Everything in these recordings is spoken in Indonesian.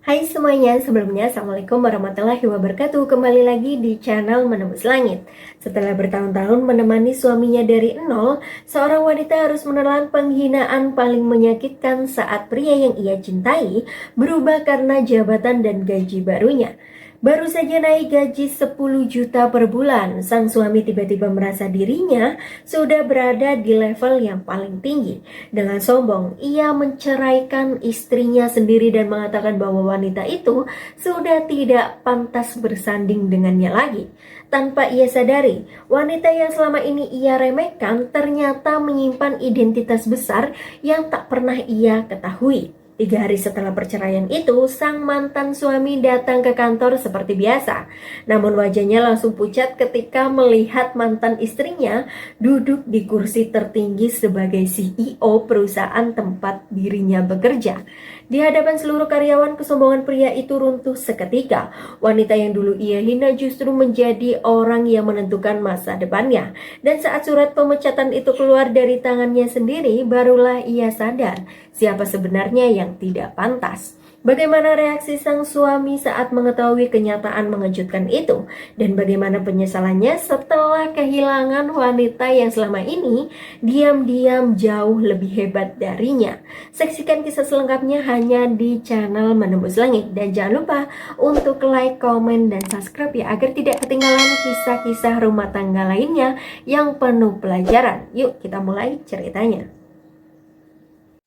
Hai semuanya, sebelumnya Assalamualaikum warahmatullahi wabarakatuh. Kembali lagi di channel Menembus Langit. Setelah bertahun-tahun menemani suaminya dari nol, seorang wanita harus menelan penghinaan paling menyakitkan saat pria yang ia cintai berubah karena jabatan dan gaji barunya. Baru saja naik gaji 10 juta per bulan, sang suami tiba-tiba merasa dirinya sudah berada di level yang paling tinggi. Dengan sombong, ia menceraikan istrinya sendiri dan mengatakan bahwa wanita itu sudah tidak pantas bersanding dengannya lagi. Tanpa ia sadari, wanita yang selama ini ia remehkan ternyata menyimpan identitas besar yang tak pernah ia ketahui. 3 hari setelah perceraian itu, sang mantan suami datang ke kantor seperti biasa. Namun wajahnya langsung pucat ketika melihat mantan istrinya duduk di kursi tertinggi sebagai CEO perusahaan tempat dirinya bekerja. Di hadapan seluruh karyawan, kesombongan pria itu runtuh seketika. Wanita yang dulu ia hina justru menjadi orang yang menentukan masa depannya. Dan saat surat pemecatan itu keluar dari tangannya sendiri, barulah ia sadar siapa sebenarnya yang tidak pantas. Bagaimana reaksi sang suami saat mengetahui kenyataan mengejutkan itu? Dan bagaimana penyesalannya setelah kehilangan wanita yang selama ini diam-diam jauh lebih hebat darinya? Saksikan kisah selengkapnya hanya di channel Menembus Langit. Dan jangan lupa untuk like, komen, dan subscribe ya, agar tidak ketinggalan kisah-kisah rumah tangga lainnya yang penuh pelajaran. Yuk kita mulai ceritanya.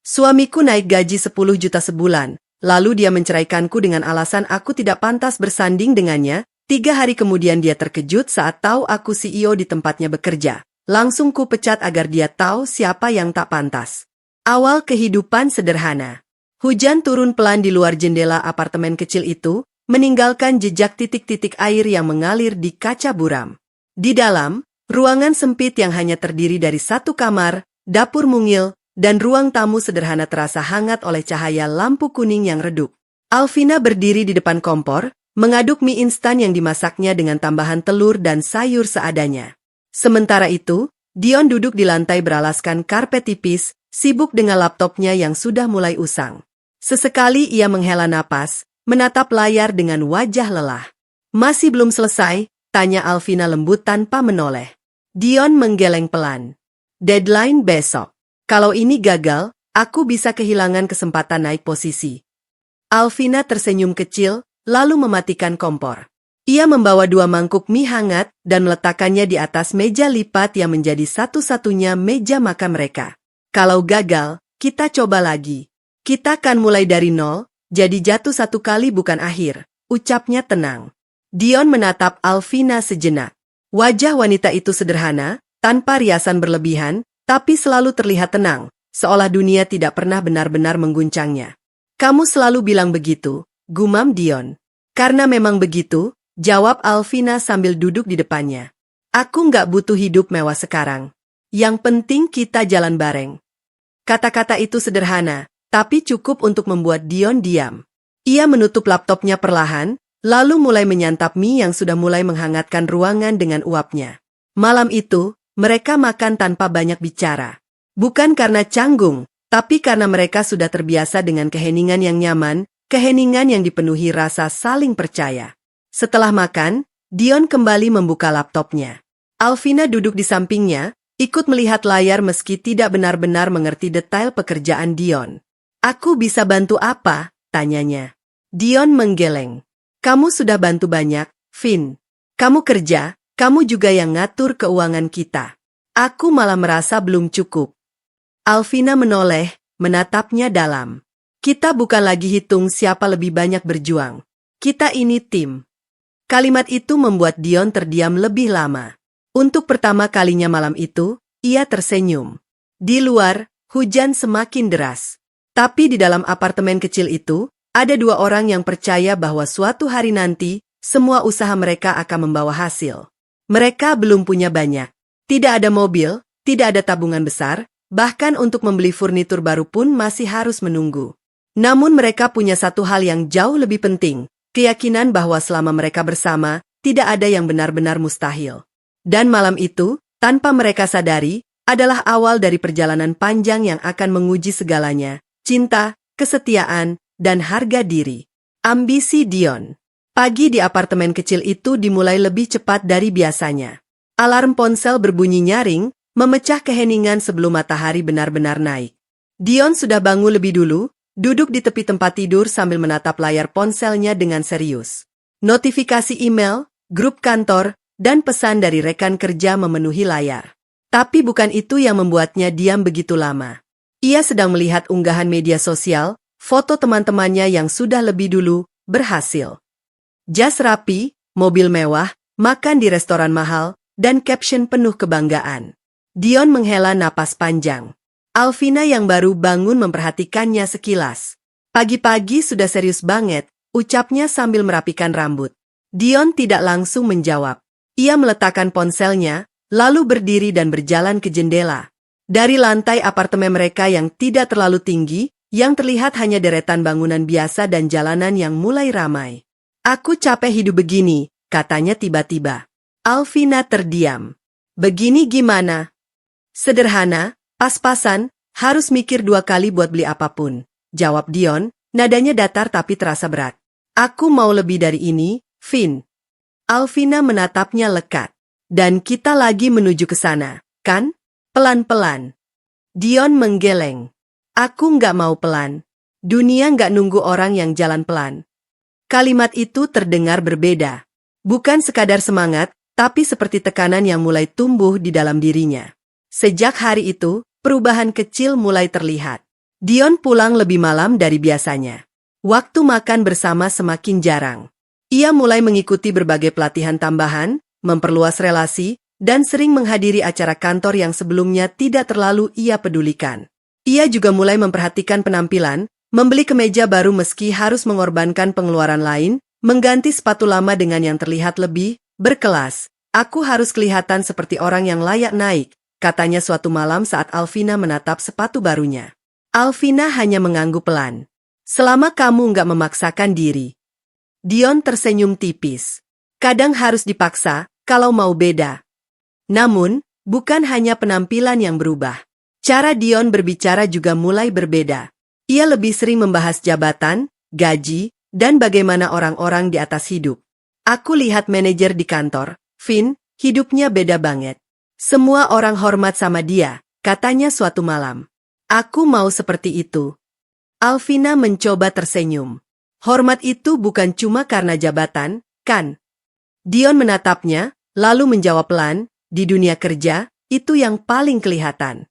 Suamiku naik gaji 10 juta sebulan, lalu dia menceraikanku dengan alasan aku tidak pantas bersanding dengannya. 3 hari kemudian dia terkejut saat tahu aku CEO di tempatnya bekerja. Langsung ku pecat agar dia tahu siapa yang tak pantas. Awal kehidupan sederhana. Hujan turun pelan di luar jendela apartemen kecil itu, meninggalkan jejak titik-titik air yang mengalir di kaca buram. Di dalam, ruangan sempit yang hanya terdiri dari satu kamar, dapur mungil, dan ruang tamu sederhana terasa hangat oleh cahaya lampu kuning yang redup. Alvina berdiri di depan kompor, mengaduk mie instan yang dimasaknya dengan tambahan telur dan sayur seadanya. Sementara itu, Dion duduk di lantai beralaskan karpet tipis, sibuk dengan laptopnya yang sudah mulai usang. Sesekali ia menghela napas, menatap layar dengan wajah lelah. Masih belum selesai, tanya Alvina lembut tanpa menoleh. Dion menggeleng pelan. Deadline besok. Kalau ini gagal, aku bisa kehilangan kesempatan naik posisi. Alvina tersenyum kecil, lalu mematikan kompor. Ia membawa 2 mangkuk mie hangat dan meletakkannya di atas meja lipat yang menjadi satu-satunya meja makan mereka. Kalau gagal, kita coba lagi. Kita kan mulai dari nol, jadi jatuh 1 kali bukan akhir, ucapnya tenang. Dion menatap Alvina sejenak. Wajah wanita itu sederhana, tanpa riasan berlebihan, tapi selalu terlihat tenang, seolah dunia tidak pernah benar-benar mengguncangnya. Kamu selalu bilang begitu, gumam Dion. Karena memang begitu, jawab Alvina sambil duduk di depannya. Aku nggak butuh hidup mewah sekarang. Yang penting kita jalan bareng. Kata-kata itu sederhana, tapi cukup untuk membuat Dion diam. Ia menutup laptopnya perlahan, lalu mulai menyantap mie yang sudah mulai menghangatkan ruangan dengan uapnya. Malam itu, mereka makan tanpa banyak bicara. Bukan karena canggung, tapi karena mereka sudah terbiasa dengan keheningan yang nyaman, keheningan yang dipenuhi rasa saling percaya. Setelah makan, Dion kembali membuka laptopnya. Alvina duduk di sampingnya, ikut melihat layar meski tidak benar-benar mengerti detail pekerjaan Dion. Aku bisa bantu apa? Tanyanya. Dion menggeleng. Kamu sudah bantu banyak, Vin. Kamu kerja, kamu juga yang ngatur keuangan kita. Aku malah merasa belum cukup. Alvina menoleh, menatapnya dalam. Kita bukan lagi hitung siapa lebih banyak berjuang. Kita ini tim. Kalimat itu membuat Dion terdiam lebih lama. Untuk pertama kalinya malam itu, ia tersenyum. Di luar, hujan semakin deras. Tapi di dalam apartemen kecil itu, ada 2 orang yang percaya bahwa suatu hari nanti, semua usaha mereka akan membawa hasil. Mereka belum punya banyak. Tidak ada mobil, tidak ada tabungan besar, bahkan untuk membeli furnitur baru pun masih harus menunggu. Namun mereka punya satu hal yang jauh lebih penting, keyakinan bahwa selama mereka bersama, tidak ada yang benar-benar mustahil. Dan malam itu, tanpa mereka sadari, adalah awal dari perjalanan panjang yang akan menguji segalanya, cinta, kesetiaan, dan harga diri. Ambisi Dion. Pagi di apartemen kecil itu dimulai lebih cepat dari biasanya. Alarm ponsel berbunyi nyaring, memecah keheningan sebelum matahari benar-benar naik. Dion sudah bangun lebih dulu, duduk di tepi tempat tidur sambil menatap layar ponselnya dengan serius. Notifikasi email, grup kantor, dan pesan dari rekan kerja memenuhi layar. Tapi bukan itu yang membuatnya diam begitu lama. Ia sedang melihat unggahan media sosial, foto teman-temannya yang sudah lebih dulu berhasil. Jas rapi, mobil mewah, makan di restoran mahal, dan caption penuh kebanggaan. Dion menghela napas panjang. Alvina yang baru bangun memperhatikannya sekilas. Pagi-pagi sudah serius banget, ucapnya sambil merapikan rambut. Dion tidak langsung menjawab. Ia meletakkan ponselnya, lalu berdiri dan berjalan ke jendela. Dari lantai apartemen mereka yang tidak terlalu tinggi, yang terlihat hanya deretan bangunan biasa dan jalanan yang mulai ramai. Aku capek hidup begini, katanya tiba-tiba. Alvina terdiam. Begini gimana? Sederhana, pas-pasan, harus mikir 2 kali buat beli apapun. Jawab Dion, nadanya datar tapi terasa berat. Aku mau lebih dari ini, Vin. Alvina menatapnya lekat. Dan kita lagi menuju ke sana, kan? Pelan-pelan. Dion menggeleng. Aku nggak mau pelan. Dunia nggak nunggu orang yang jalan pelan. Kalimat itu terdengar berbeda. Bukan sekadar semangat, tapi seperti tekanan yang mulai tumbuh di dalam dirinya. Sejak hari itu, perubahan kecil mulai terlihat. Dion pulang lebih malam dari biasanya. Waktu makan bersama semakin jarang. Ia mulai mengikuti berbagai pelatihan tambahan, memperluas relasi, dan sering menghadiri acara kantor yang sebelumnya tidak terlalu ia pedulikan. Ia juga mulai memperhatikan penampilan, membeli kemeja baru meski harus mengorbankan pengeluaran lain, mengganti sepatu lama dengan yang terlihat lebih berkelas. Aku harus kelihatan seperti orang yang layak naik, katanya suatu malam saat Alvina menatap sepatu barunya. Alvina hanya mengangguk pelan. Selama kamu nggak memaksakan diri. Dion tersenyum tipis. Kadang harus dipaksa, kalau mau beda. Namun, bukan hanya penampilan yang berubah. Cara Dion berbicara juga mulai berbeda. Ia lebih sering membahas jabatan, gaji, dan bagaimana orang-orang di atas hidup. Aku lihat manajer di kantor, Vin, hidupnya beda banget. Semua orang hormat sama dia, katanya suatu malam. Aku mau seperti itu. Alvina mencoba tersenyum. Hormat itu bukan cuma karena jabatan, kan? Dion menatapnya, lalu menjawab pelan, di dunia kerja, itu yang paling kelihatan.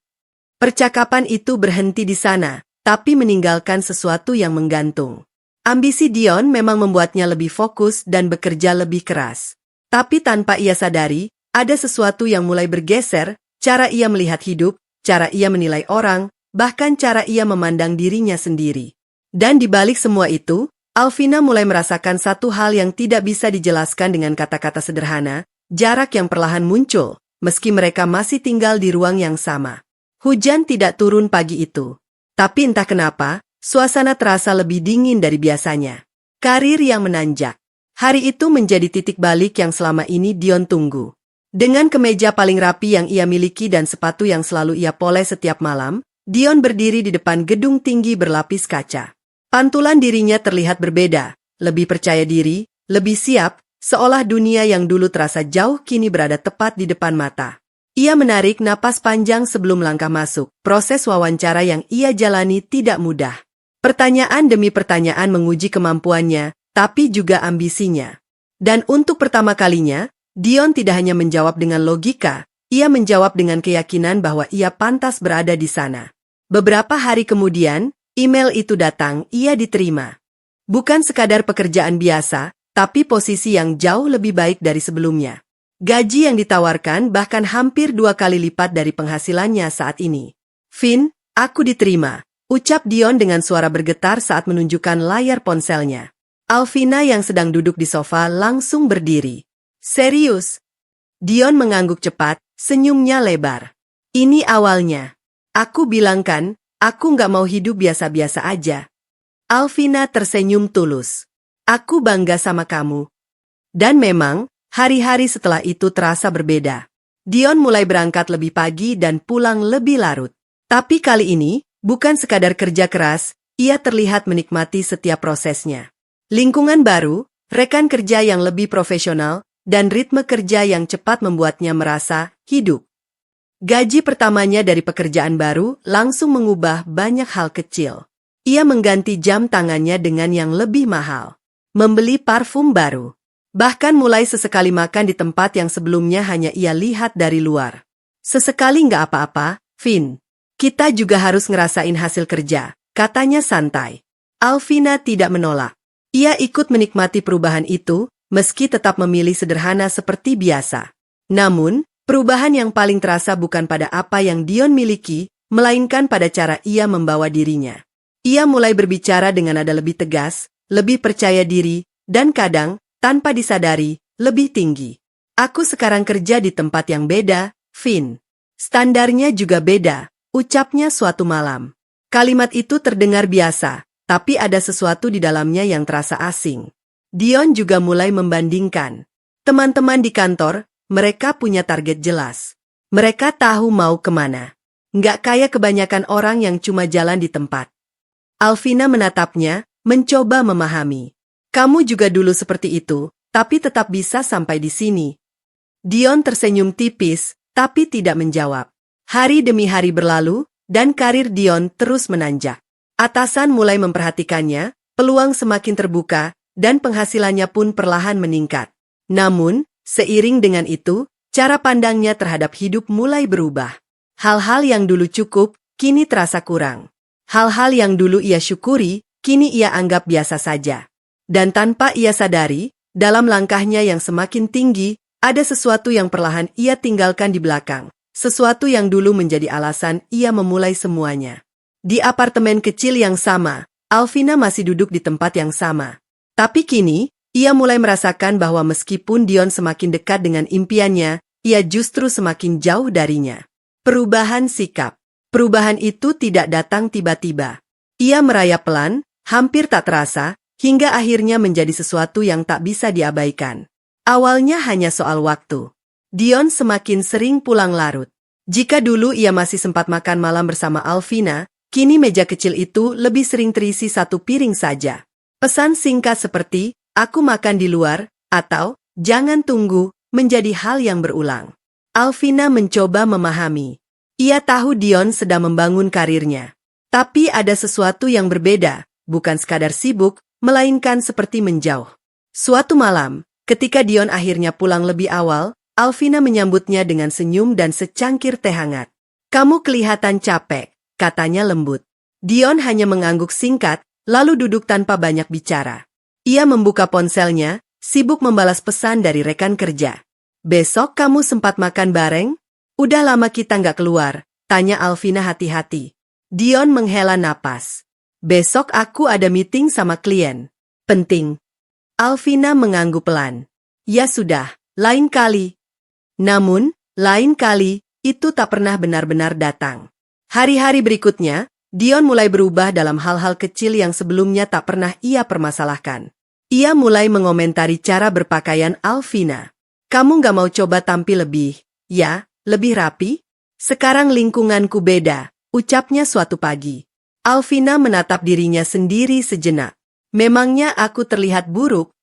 Percakapan itu berhenti di sana, tapi meninggalkan sesuatu yang menggantung. Ambisi Dion memang membuatnya lebih fokus dan bekerja lebih keras. Tapi tanpa ia sadari, ada sesuatu yang mulai bergeser, cara ia melihat hidup, cara ia menilai orang, bahkan cara ia memandang dirinya sendiri. Dan di balik semua itu, Alvina mulai merasakan satu hal yang tidak bisa dijelaskan dengan kata-kata sederhana, jarak yang perlahan muncul, meski mereka masih tinggal di ruang yang sama. Hujan tidak turun pagi itu. Tapi entah kenapa, suasana terasa lebih dingin dari biasanya. Karir yang menanjak. Hari itu menjadi titik balik yang selama ini Dion tunggu. Dengan kemeja paling rapi yang ia miliki dan sepatu yang selalu ia poles setiap malam, Dion berdiri di depan gedung tinggi berlapis kaca. Pantulan dirinya terlihat berbeda, lebih percaya diri, lebih siap, seolah dunia yang dulu terasa jauh kini berada tepat di depan mata. Ia menarik napas panjang sebelum langkah masuk. Proses wawancara yang ia jalani tidak mudah. Pertanyaan demi pertanyaan menguji kemampuannya, tapi juga ambisinya. Dan untuk pertama kalinya, Dion tidak hanya menjawab dengan logika, ia menjawab dengan keyakinan bahwa ia pantas berada di sana. Beberapa hari kemudian, email itu datang, ia diterima. Bukan sekadar pekerjaan biasa, tapi posisi yang jauh lebih baik dari sebelumnya. Gaji yang ditawarkan bahkan hampir 2 kali lipat dari penghasilannya saat ini. Vin, aku diterima, ucap Dion dengan suara bergetar saat menunjukkan layar ponselnya. Alvina yang sedang duduk di sofa langsung berdiri. Serius? Dion mengangguk cepat, senyumnya lebar. Ini awalnya. Aku bilang kan, aku nggak mau hidup biasa-biasa aja. Alvina tersenyum tulus. Aku bangga sama kamu. Dan memang, hari-hari setelah itu terasa berbeda. Dion mulai berangkat lebih pagi dan pulang lebih larut. Tapi kali ini, bukan sekadar kerja keras, ia terlihat menikmati setiap prosesnya. Lingkungan baru, rekan kerja yang lebih profesional, dan ritme kerja yang cepat membuatnya merasa hidup. Gaji pertamanya dari pekerjaan baru langsung mengubah banyak hal kecil. Ia mengganti jam tangannya dengan yang lebih mahal. Membeli parfum baru. Bahkan mulai sesekali makan di tempat yang sebelumnya hanya ia lihat dari luar. Sesekali nggak apa-apa, Vin. Kita juga harus ngerasain hasil kerja, katanya santai. Alvina tidak menolak. Ia ikut menikmati perubahan itu, meski tetap memilih sederhana seperti biasa. Namun, perubahan yang paling terasa bukan pada apa yang Dion miliki, melainkan pada cara ia membawa dirinya. Ia mulai berbicara dengan nada lebih tegas, lebih percaya diri, dan kadang, tanpa disadari, lebih tinggi. Aku sekarang kerja di tempat yang beda, Vin. Standarnya juga beda, ucapnya suatu malam. Kalimat itu terdengar biasa, tapi ada sesuatu di dalamnya yang terasa asing. Dion juga mulai membandingkan. Teman-teman di kantor, mereka punya target jelas. Mereka tahu mau kemana. Nggak kayak kebanyakan orang yang cuma jalan di tempat. Alvina menatapnya, mencoba memahami. Kamu juga dulu seperti itu, tapi tetap bisa sampai di sini. Dion tersenyum tipis, tapi tidak menjawab. Hari demi hari berlalu, dan karir Dion terus menanjak. Atasan mulai memperhatikannya, peluang semakin terbuka, dan penghasilannya pun perlahan meningkat. Namun, seiring dengan itu, cara pandangnya terhadap hidup mulai berubah. Hal-hal yang dulu cukup, kini terasa kurang. Hal-hal yang dulu ia syukuri, kini ia anggap biasa saja. Dan tanpa ia sadari, dalam langkahnya yang semakin tinggi, ada sesuatu yang perlahan ia tinggalkan di belakang. Sesuatu yang dulu menjadi alasan ia memulai semuanya. Di apartemen kecil yang sama, Alvina masih duduk di tempat yang sama. Tapi kini, ia mulai merasakan bahwa meskipun Dion semakin dekat dengan impiannya, ia justru semakin jauh darinya. Perubahan sikap. Perubahan itu tidak datang tiba-tiba. Ia merayap pelan, hampir tak terasa, hingga akhirnya menjadi sesuatu yang tak bisa diabaikan. Awalnya hanya soal waktu. Dion semakin sering pulang larut. Jika dulu ia masih sempat makan malam bersama Alvina, kini meja kecil itu lebih sering terisi satu piring saja. Pesan singkat seperti, aku makan di luar, atau, jangan tunggu, menjadi hal yang berulang. Alvina mencoba memahami. Ia tahu Dion sedang membangun karirnya. Tapi ada sesuatu yang berbeda, bukan sekadar sibuk, melainkan seperti menjauh. Suatu malam, ketika Dion akhirnya pulang lebih awal, Alvina menyambutnya dengan senyum dan secangkir teh hangat. Kamu kelihatan capek, katanya lembut. Dion hanya mengangguk singkat, lalu duduk tanpa banyak bicara. Ia membuka ponselnya, sibuk membalas pesan dari rekan kerja. Besok kamu sempat makan bareng? Udah lama kita nggak keluar, tanya Alvina hati-hati. Dion menghela napas. Besok aku ada meeting sama klien. Penting. Alvina mengangguk pelan. Ya sudah, lain kali. Namun, lain kali, itu tak pernah benar-benar datang. Hari-hari berikutnya, Dion mulai berubah dalam hal-hal kecil yang sebelumnya tak pernah ia permasalahkan. Ia mulai mengomentari cara berpakaian Alvina. Kamu nggak mau coba tampil lebih, ya? Lebih rapi? Sekarang lingkunganku beda, ucapnya suatu pagi. Alvina menatap dirinya sendiri sejenak. Memangnya aku terlihat buruk?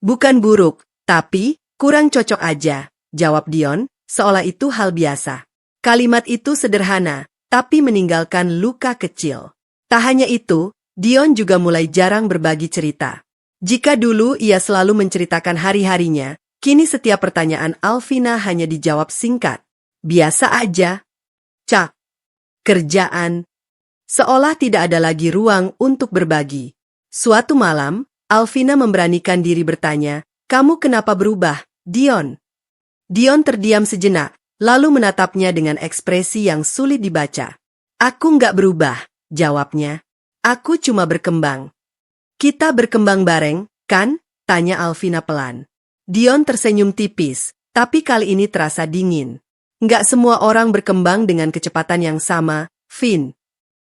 Bukan buruk, tapi kurang cocok aja, jawab Dion, seolah itu hal biasa. Kalimat itu sederhana, tapi meninggalkan luka kecil. Tak hanya itu, Dion juga mulai jarang berbagi cerita. Jika dulu ia selalu menceritakan hari-harinya, kini setiap pertanyaan Alvina hanya dijawab singkat. Biasa aja. Cak. Kerjaan. Seolah tidak ada lagi ruang untuk berbagi. Suatu malam, Alvina memberanikan diri bertanya, kamu kenapa berubah, Dion? Dion terdiam sejenak, lalu menatapnya dengan ekspresi yang sulit dibaca. Aku nggak berubah, jawabnya. Aku cuma berkembang. Kita berkembang bareng, kan? Tanya Alvina pelan. Dion tersenyum tipis, tapi kali ini terasa dingin. Nggak semua orang berkembang dengan kecepatan yang sama, Vin.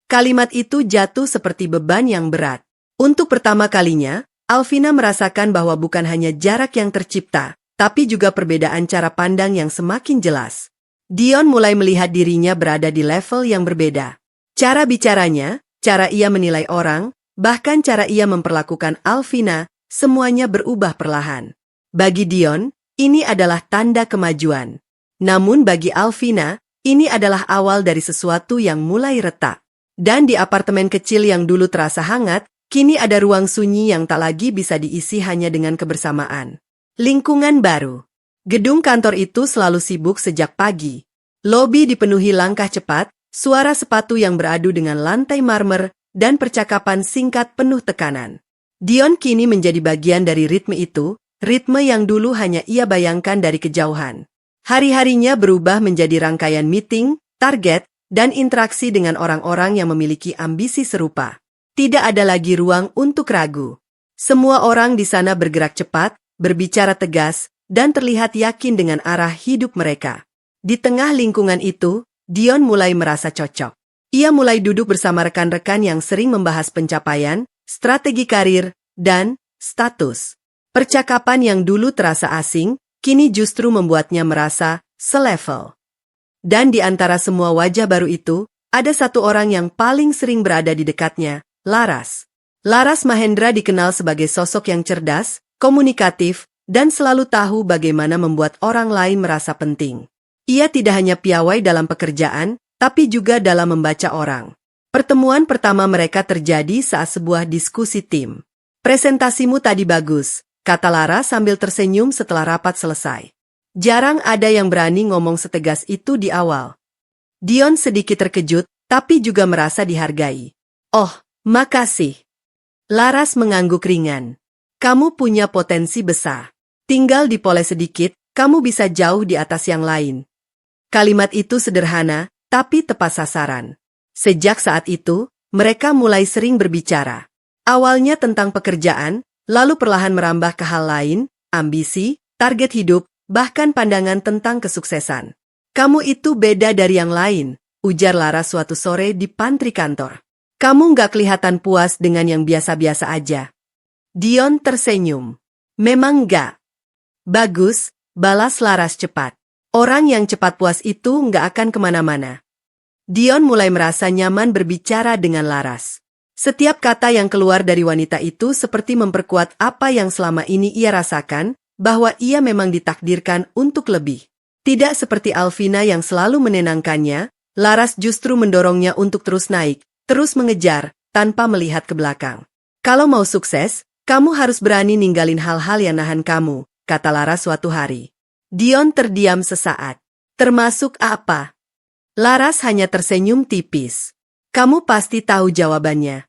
Kalimat itu jatuh seperti beban yang berat. Untuk pertama kalinya, Alvina merasakan bahwa bukan hanya jarak yang tercipta, tapi juga perbedaan cara pandang yang semakin jelas. Dion mulai melihat dirinya berada di level yang berbeda. Cara bicaranya, cara ia menilai orang, Bahkan cara ia memperlakukan Alvina, semuanya berubah perlahan. Bagi Dion, ini adalah tanda kemajuan. Namun bagi Alvina, ini adalah awal dari sesuatu yang mulai retak. Dan di apartemen kecil yang dulu terasa hangat, kini ada ruang sunyi yang tak lagi bisa diisi hanya dengan kebersamaan. Lingkungan baru. Gedung kantor itu selalu sibuk sejak pagi. Lobi dipenuhi langkah cepat, suara sepatu yang beradu dengan lantai marmer, dan percakapan singkat penuh tekanan. Dion kini menjadi bagian dari ritme itu, ritme yang dulu hanya ia bayangkan dari kejauhan. Hari-harinya berubah menjadi rangkaian meeting, target, dan interaksi dengan orang-orang yang memiliki ambisi serupa. Tidak ada lagi ruang untuk ragu. Semua orang di sana bergerak cepat, berbicara tegas, dan terlihat yakin dengan arah hidup mereka. Di tengah lingkungan itu, Dion mulai merasa cocok. Ia mulai duduk bersama rekan-rekan yang sering membahas pencapaian, strategi karir, dan status. Percakapan yang dulu terasa asing, kini justru membuatnya merasa selevel. Dan di antara semua wajah baru itu, ada satu orang yang paling sering berada di dekatnya, Laras. Laras Mahendra dikenal sebagai sosok yang cerdas, komunikatif, dan selalu tahu bagaimana membuat orang lain merasa penting. Ia tidak hanya piawai dalam pekerjaan, tapi juga dalam membaca orang. Pertemuan pertama mereka terjadi saat sebuah diskusi tim. "Presentasimu tadi bagus," kata Lara sambil tersenyum setelah rapat selesai. Jarang ada yang berani ngomong setegas itu di awal. Dion sedikit terkejut, tapi juga merasa dihargai. "Oh, makasih." Laras mengangguk ringan. "Kamu punya potensi besar. Tinggal dipoles sedikit, kamu bisa jauh di atas yang lain." Kalimat itu sederhana, tapi tepat sasaran. Sejak saat itu, mereka mulai sering berbicara. Awalnya tentang pekerjaan, lalu perlahan merambah ke hal lain, ambisi, target hidup, bahkan pandangan tentang kesuksesan. "Kamu itu beda dari yang lain," ujar Lara suatu sore di pantry kantor. "Kamu nggak kelihatan puas dengan yang biasa-biasa aja." Dion tersenyum. "Memang nggak." "Bagus," balas Laras cepat. "Orang yang cepat puas itu nggak akan kemana-mana." Dion mulai merasa nyaman berbicara dengan Laras. Setiap kata yang keluar dari wanita itu seperti memperkuat apa yang selama ini ia rasakan, bahwa ia memang ditakdirkan untuk lebih. Tidak seperti Alvina yang selalu menenangkannya, Laras justru mendorongnya untuk terus naik, terus mengejar, tanpa melihat ke belakang. "Kalau mau sukses, kamu harus berani ninggalin hal-hal yang nahan kamu," kata Laras suatu hari. Dion terdiam sesaat. "Termasuk apa?" Laras hanya tersenyum tipis. "Kamu pasti tahu jawabannya."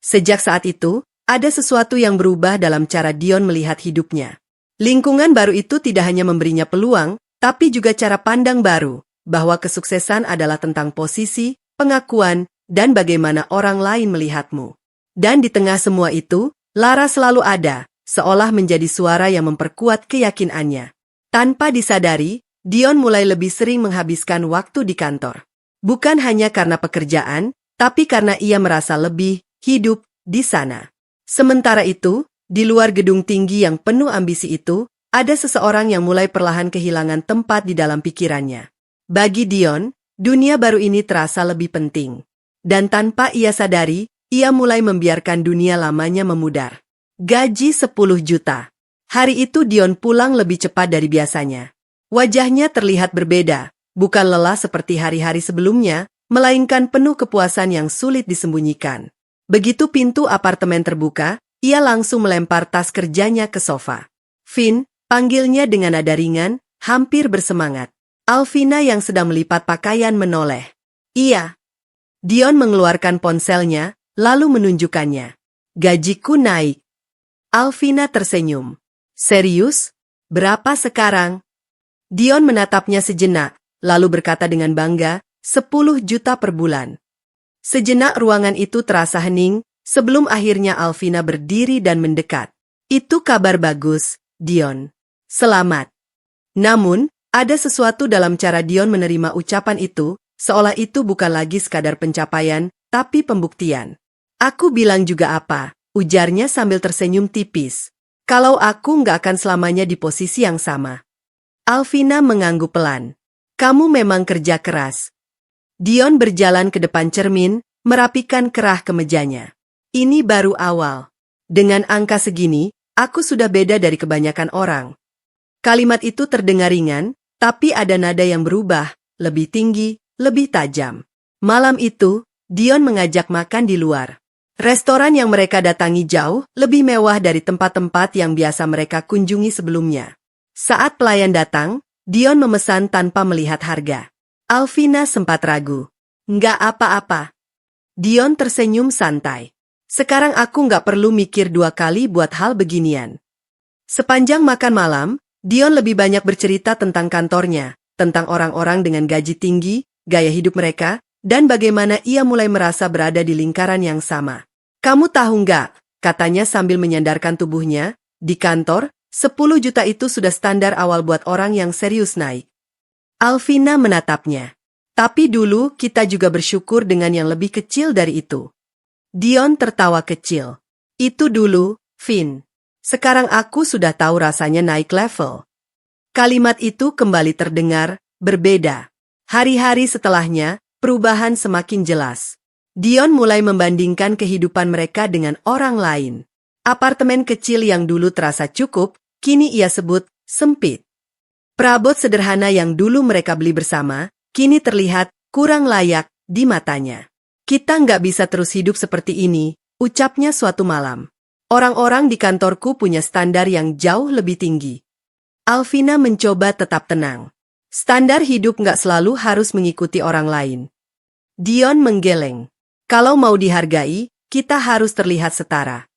Sejak saat itu, ada sesuatu yang berubah dalam cara Dion melihat hidupnya. Lingkungan baru itu tidak hanya memberinya peluang, tapi juga cara pandang baru, bahwa kesuksesan adalah tentang posisi, pengakuan, dan bagaimana orang lain melihatmu. Dan di tengah semua itu, Lara selalu ada, seolah menjadi suara yang memperkuat keyakinannya. Tanpa disadari, Dion mulai lebih sering menghabiskan waktu di kantor. Bukan hanya karena pekerjaan, tapi karena ia merasa lebih hidup di sana. Sementara itu, di luar gedung tinggi yang penuh ambisi itu, ada seseorang yang mulai perlahan kehilangan tempat di dalam pikirannya. Bagi Dion, dunia baru ini terasa lebih penting. Dan tanpa ia sadari, ia mulai membiarkan dunia lamanya memudar. Gaji 10 juta. Hari itu Dion pulang lebih cepat dari biasanya. Wajahnya terlihat berbeda, bukan lelah seperti hari-hari sebelumnya, melainkan penuh kepuasan yang sulit disembunyikan. Begitu pintu apartemen terbuka, ia langsung melempar tas kerjanya ke sofa. "Vin," panggilnya dengan nada ringan, hampir bersemangat. Alvina yang sedang melipat pakaian menoleh. "Iya." Dion mengeluarkan ponselnya, lalu menunjukkannya. "Gajiku naik." Alvina tersenyum. "Serius? Berapa sekarang?" Dion menatapnya sejenak, lalu berkata dengan bangga, 10 juta per bulan. Sejenak ruangan itu terasa hening, sebelum akhirnya Alvina berdiri dan mendekat. "Itu kabar bagus, Dion. Selamat." Namun, ada sesuatu dalam cara Dion menerima ucapan itu, seolah itu bukan lagi sekadar pencapaian, tapi pembuktian. "Aku bilang juga apa?" ujarnya sambil tersenyum tipis. "Kalau aku nggak akan selamanya di posisi yang sama." Alvina mengangguk pelan. "Kamu memang kerja keras." Dion berjalan ke depan cermin, merapikan kerah kemejanya. Ini baru awal. Dengan angka segini, aku sudah beda dari kebanyakan orang. Kalimat itu terdengar ringan, tapi ada nada yang berubah, lebih tinggi, lebih tajam. Malam itu, Dion mengajak makan di luar. Restoran yang mereka datangi jauh lebih mewah dari tempat-tempat yang biasa mereka kunjungi sebelumnya. Saat pelayan datang, Dion memesan tanpa melihat harga. Alvina sempat ragu. Nggak apa-apa. Dion tersenyum santai. Sekarang aku nggak perlu mikir 2 kali buat hal beginian. Sepanjang makan malam, Dion lebih banyak bercerita tentang kantornya, tentang orang-orang dengan gaji tinggi, gaya hidup mereka, dan bagaimana ia mulai merasa berada di lingkaran yang sama. Kamu tahu nggak, katanya sambil menyandarkan tubuhnya, di kantor, 10 juta itu sudah standar awal buat orang yang serius naik. Alvina menatapnya. Tapi dulu kita juga bersyukur dengan yang lebih kecil dari itu. Dion tertawa kecil. Itu dulu, Vin. Sekarang aku sudah tahu rasanya naik level. Kalimat itu kembali terdengar, berbeda. Hari-hari setelahnya, perubahan semakin jelas. Dion mulai membandingkan kehidupan mereka dengan orang lain. Apartemen kecil yang dulu terasa cukup, kini ia sebut sempit. Perabot sederhana yang dulu mereka beli bersama, kini terlihat kurang layak di matanya. Kita nggak bisa terus hidup seperti ini, ucapnya suatu malam. Orang-orang di kantorku punya standar yang jauh lebih tinggi. Alvina mencoba tetap tenang. Standar hidup nggak selalu harus mengikuti orang lain. Dion menggeleng. Kalau mau dihargai, kita harus terlihat setara.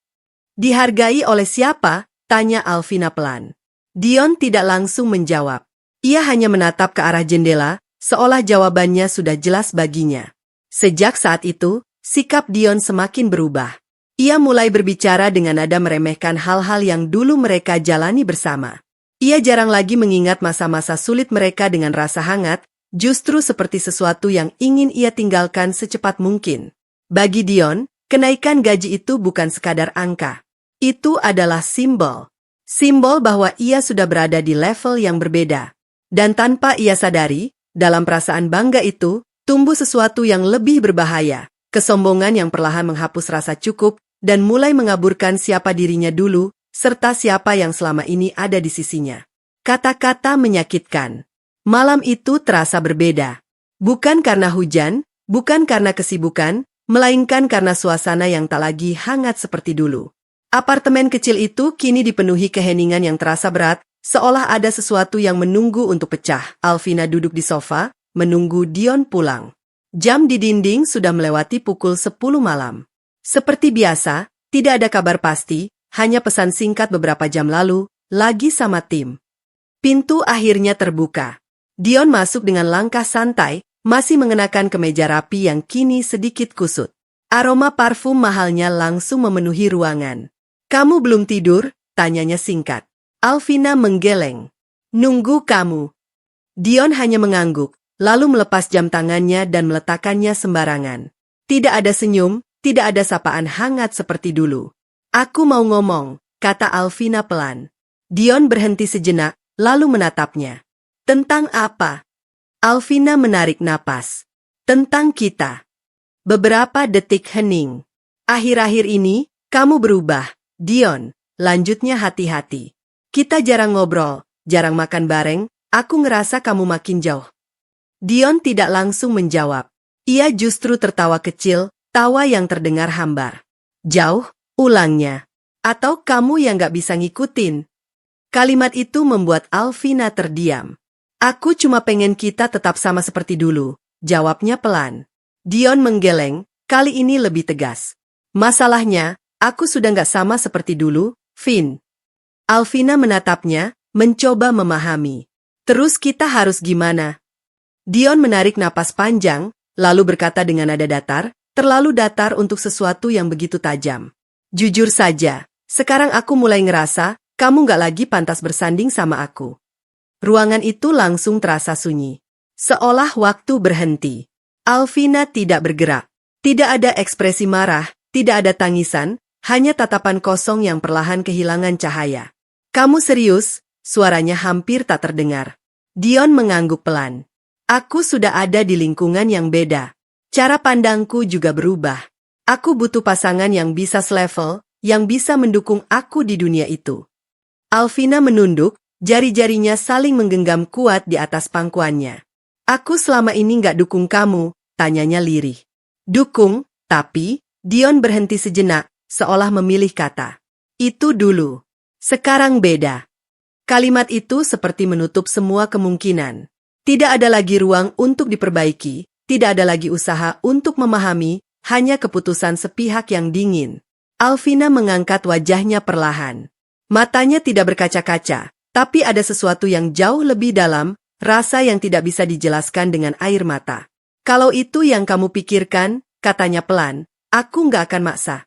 Dihargai oleh siapa? Tanya Alvina pelan. Dion tidak langsung menjawab. Ia hanya menatap ke arah jendela, seolah jawabannya sudah jelas baginya. Sejak saat itu, sikap Dion semakin berubah. Ia mulai berbicara dengan nada meremehkan hal-hal yang dulu mereka jalani bersama. Ia jarang lagi mengingat masa-masa sulit mereka dengan rasa hangat, justru seperti sesuatu yang ingin ia tinggalkan secepat mungkin. Bagi Dion, kenaikan gaji itu bukan sekadar angka. Itu adalah simbol. Simbol bahwa ia sudah berada di level yang berbeda. Dan tanpa ia sadari, dalam perasaan bangga itu, tumbuh sesuatu yang lebih berbahaya. Kesombongan yang perlahan menghapus rasa cukup dan mulai mengaburkan siapa dirinya dulu, serta siapa yang selama ini ada di sisinya. Kata-kata menyakitkan. Malam itu terasa berbeda. Bukan karena hujan, bukan karena kesibukan, melainkan karena suasana yang tak lagi hangat seperti dulu. Apartemen kecil itu kini dipenuhi keheningan yang terasa berat, seolah ada sesuatu yang menunggu untuk pecah. Alvina duduk di sofa, menunggu Dion pulang. Jam di dinding sudah melewati pukul 10 malam. Seperti biasa, tidak ada kabar pasti, hanya pesan singkat beberapa jam lalu, lagi sama tim. Pintu akhirnya terbuka. Dion masuk dengan langkah santai, masih mengenakan kemeja rapi yang kini sedikit kusut. Aroma parfum mahalnya langsung memenuhi ruangan. Kamu belum tidur? Tanyanya singkat. Alvina menggeleng. Nunggu kamu. Dion hanya mengangguk, lalu melepas jam tangannya dan meletakkannya sembarangan. Tidak ada senyum, tidak ada sapaan hangat seperti dulu. Aku mau ngomong, kata Alvina pelan. Dion berhenti sejenak, lalu menatapnya. Tentang apa? Alvina menarik napas. Tentang kita. Beberapa detik hening. Akhir-akhir ini, kamu berubah, Dion. Lanjutnya hati-hati. Kita jarang ngobrol, jarang makan bareng, aku ngerasa kamu makin jauh. Dion tidak langsung menjawab. Ia justru tertawa kecil, tawa yang terdengar hambar. Jauh, ulangnya. Atau kamu yang gak bisa ngikutin. Kalimat itu membuat Alvina terdiam. Aku cuma pengen kita tetap sama seperti dulu, jawabnya pelan. Dion menggeleng, kali ini lebih tegas. Masalahnya, aku sudah gak sama seperti dulu, Vin. Alvina menatapnya, mencoba memahami. Terus kita harus gimana? Dion menarik napas panjang, lalu berkata dengan nada datar, terlalu datar untuk sesuatu yang begitu tajam. Jujur saja, sekarang aku mulai ngerasa, kamu gak lagi pantas bersanding sama aku. Ruangan itu langsung terasa sunyi. Seolah waktu berhenti. Alvina tidak bergerak. Tidak ada ekspresi marah, tidak ada tangisan, hanya tatapan kosong yang perlahan kehilangan cahaya. Kamu serius? Suaranya hampir tak terdengar. Dion mengangguk pelan. Aku sudah ada di lingkungan yang beda. Cara pandangku juga berubah. Aku butuh pasangan yang bisa selevel, yang bisa mendukung aku di dunia itu. Alvina menunduk, jari-jarinya saling menggenggam kuat di atas pangkuannya. Aku selama ini nggak dukung kamu, tanyanya lirih. Dukung, tapi, Dion berhenti sejenak, seolah memilih kata. Itu dulu. Sekarang beda. Kalimat itu seperti menutup semua kemungkinan. Tidak ada lagi ruang untuk diperbaiki, tidak ada lagi usaha untuk memahami, hanya keputusan sepihak yang dingin. Alvina mengangkat wajahnya perlahan. Matanya tidak berkaca-kaca, tapi ada sesuatu yang jauh lebih dalam, rasa yang tidak bisa dijelaskan dengan air mata. Kalau itu yang kamu pikirkan, katanya pelan, aku nggak akan maksa.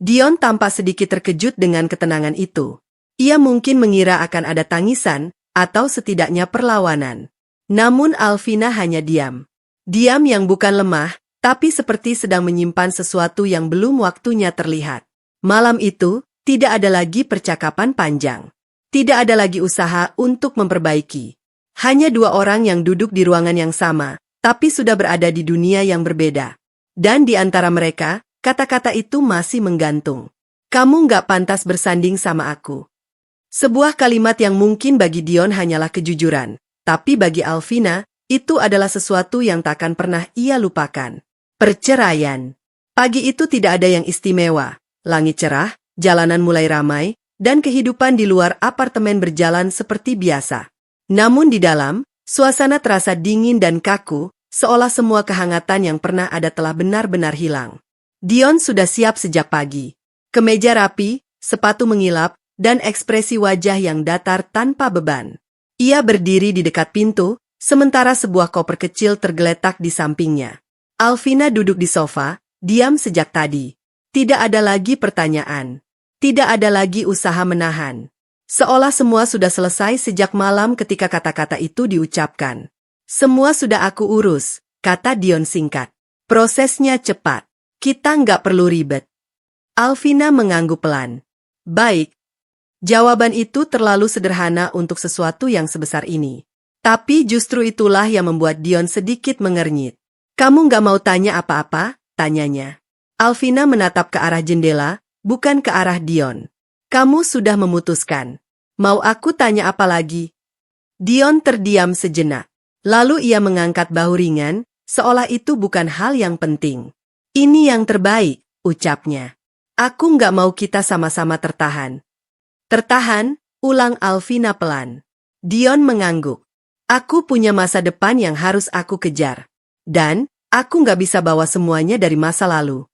Dion tampak sedikit terkejut dengan ketenangan itu. Ia mungkin mengira akan ada tangisan, atau setidaknya perlawanan. Namun Alvina hanya diam. Diam yang bukan lemah, tapi seperti sedang menyimpan sesuatu yang belum waktunya terlihat. Malam itu, tidak ada lagi percakapan panjang. Tidak ada lagi usaha untuk memperbaiki. Hanya dua orang yang duduk di ruangan yang sama, tapi sudah berada di dunia yang berbeda. Dan di antara mereka, kata-kata itu masih menggantung. Kamu nggak pantas bersanding sama aku. Sebuah kalimat yang mungkin bagi Dion hanyalah kejujuran, tapi bagi Alvina, itu adalah sesuatu yang takkan pernah ia lupakan. Perceraian. Pagi itu tidak ada yang istimewa. Langit cerah, jalanan mulai ramai, dan kehidupan di luar apartemen berjalan seperti biasa. Namun di dalam, suasana terasa dingin dan kaku, seolah semua kehangatan yang pernah ada telah benar-benar hilang. Dion sudah siap sejak pagi. Kemeja rapi, sepatu mengilap, dan ekspresi wajah yang datar tanpa beban. Ia berdiri di dekat pintu, sementara sebuah koper kecil tergeletak di sampingnya. Alvina duduk di sofa, diam sejak tadi. Tidak ada lagi pertanyaan. Tidak ada lagi usaha menahan. Seolah semua sudah selesai sejak malam ketika kata-kata itu diucapkan. Semua sudah aku urus, kata Dion singkat. Prosesnya cepat. Kita nggak perlu ribet. Alvina mengangguk pelan. Baik. Jawaban itu terlalu sederhana untuk sesuatu yang sebesar ini. Tapi justru itulah yang membuat Dion sedikit mengernyit. Kamu nggak mau tanya apa-apa? Tanyanya. Alvina menatap ke arah jendela, bukan ke arah Dion. Kamu sudah memutuskan. Mau aku tanya apa lagi? Dion terdiam sejenak. Lalu ia mengangkat bahu ringan, seolah itu bukan hal yang penting. Ini yang terbaik, ucapnya. Aku nggak mau kita sama-sama tertahan. Tertahan, ulang Alvina pelan. Dion mengangguk. Aku punya masa depan yang harus aku kejar. Dan, aku nggak bisa bawa semuanya dari masa lalu.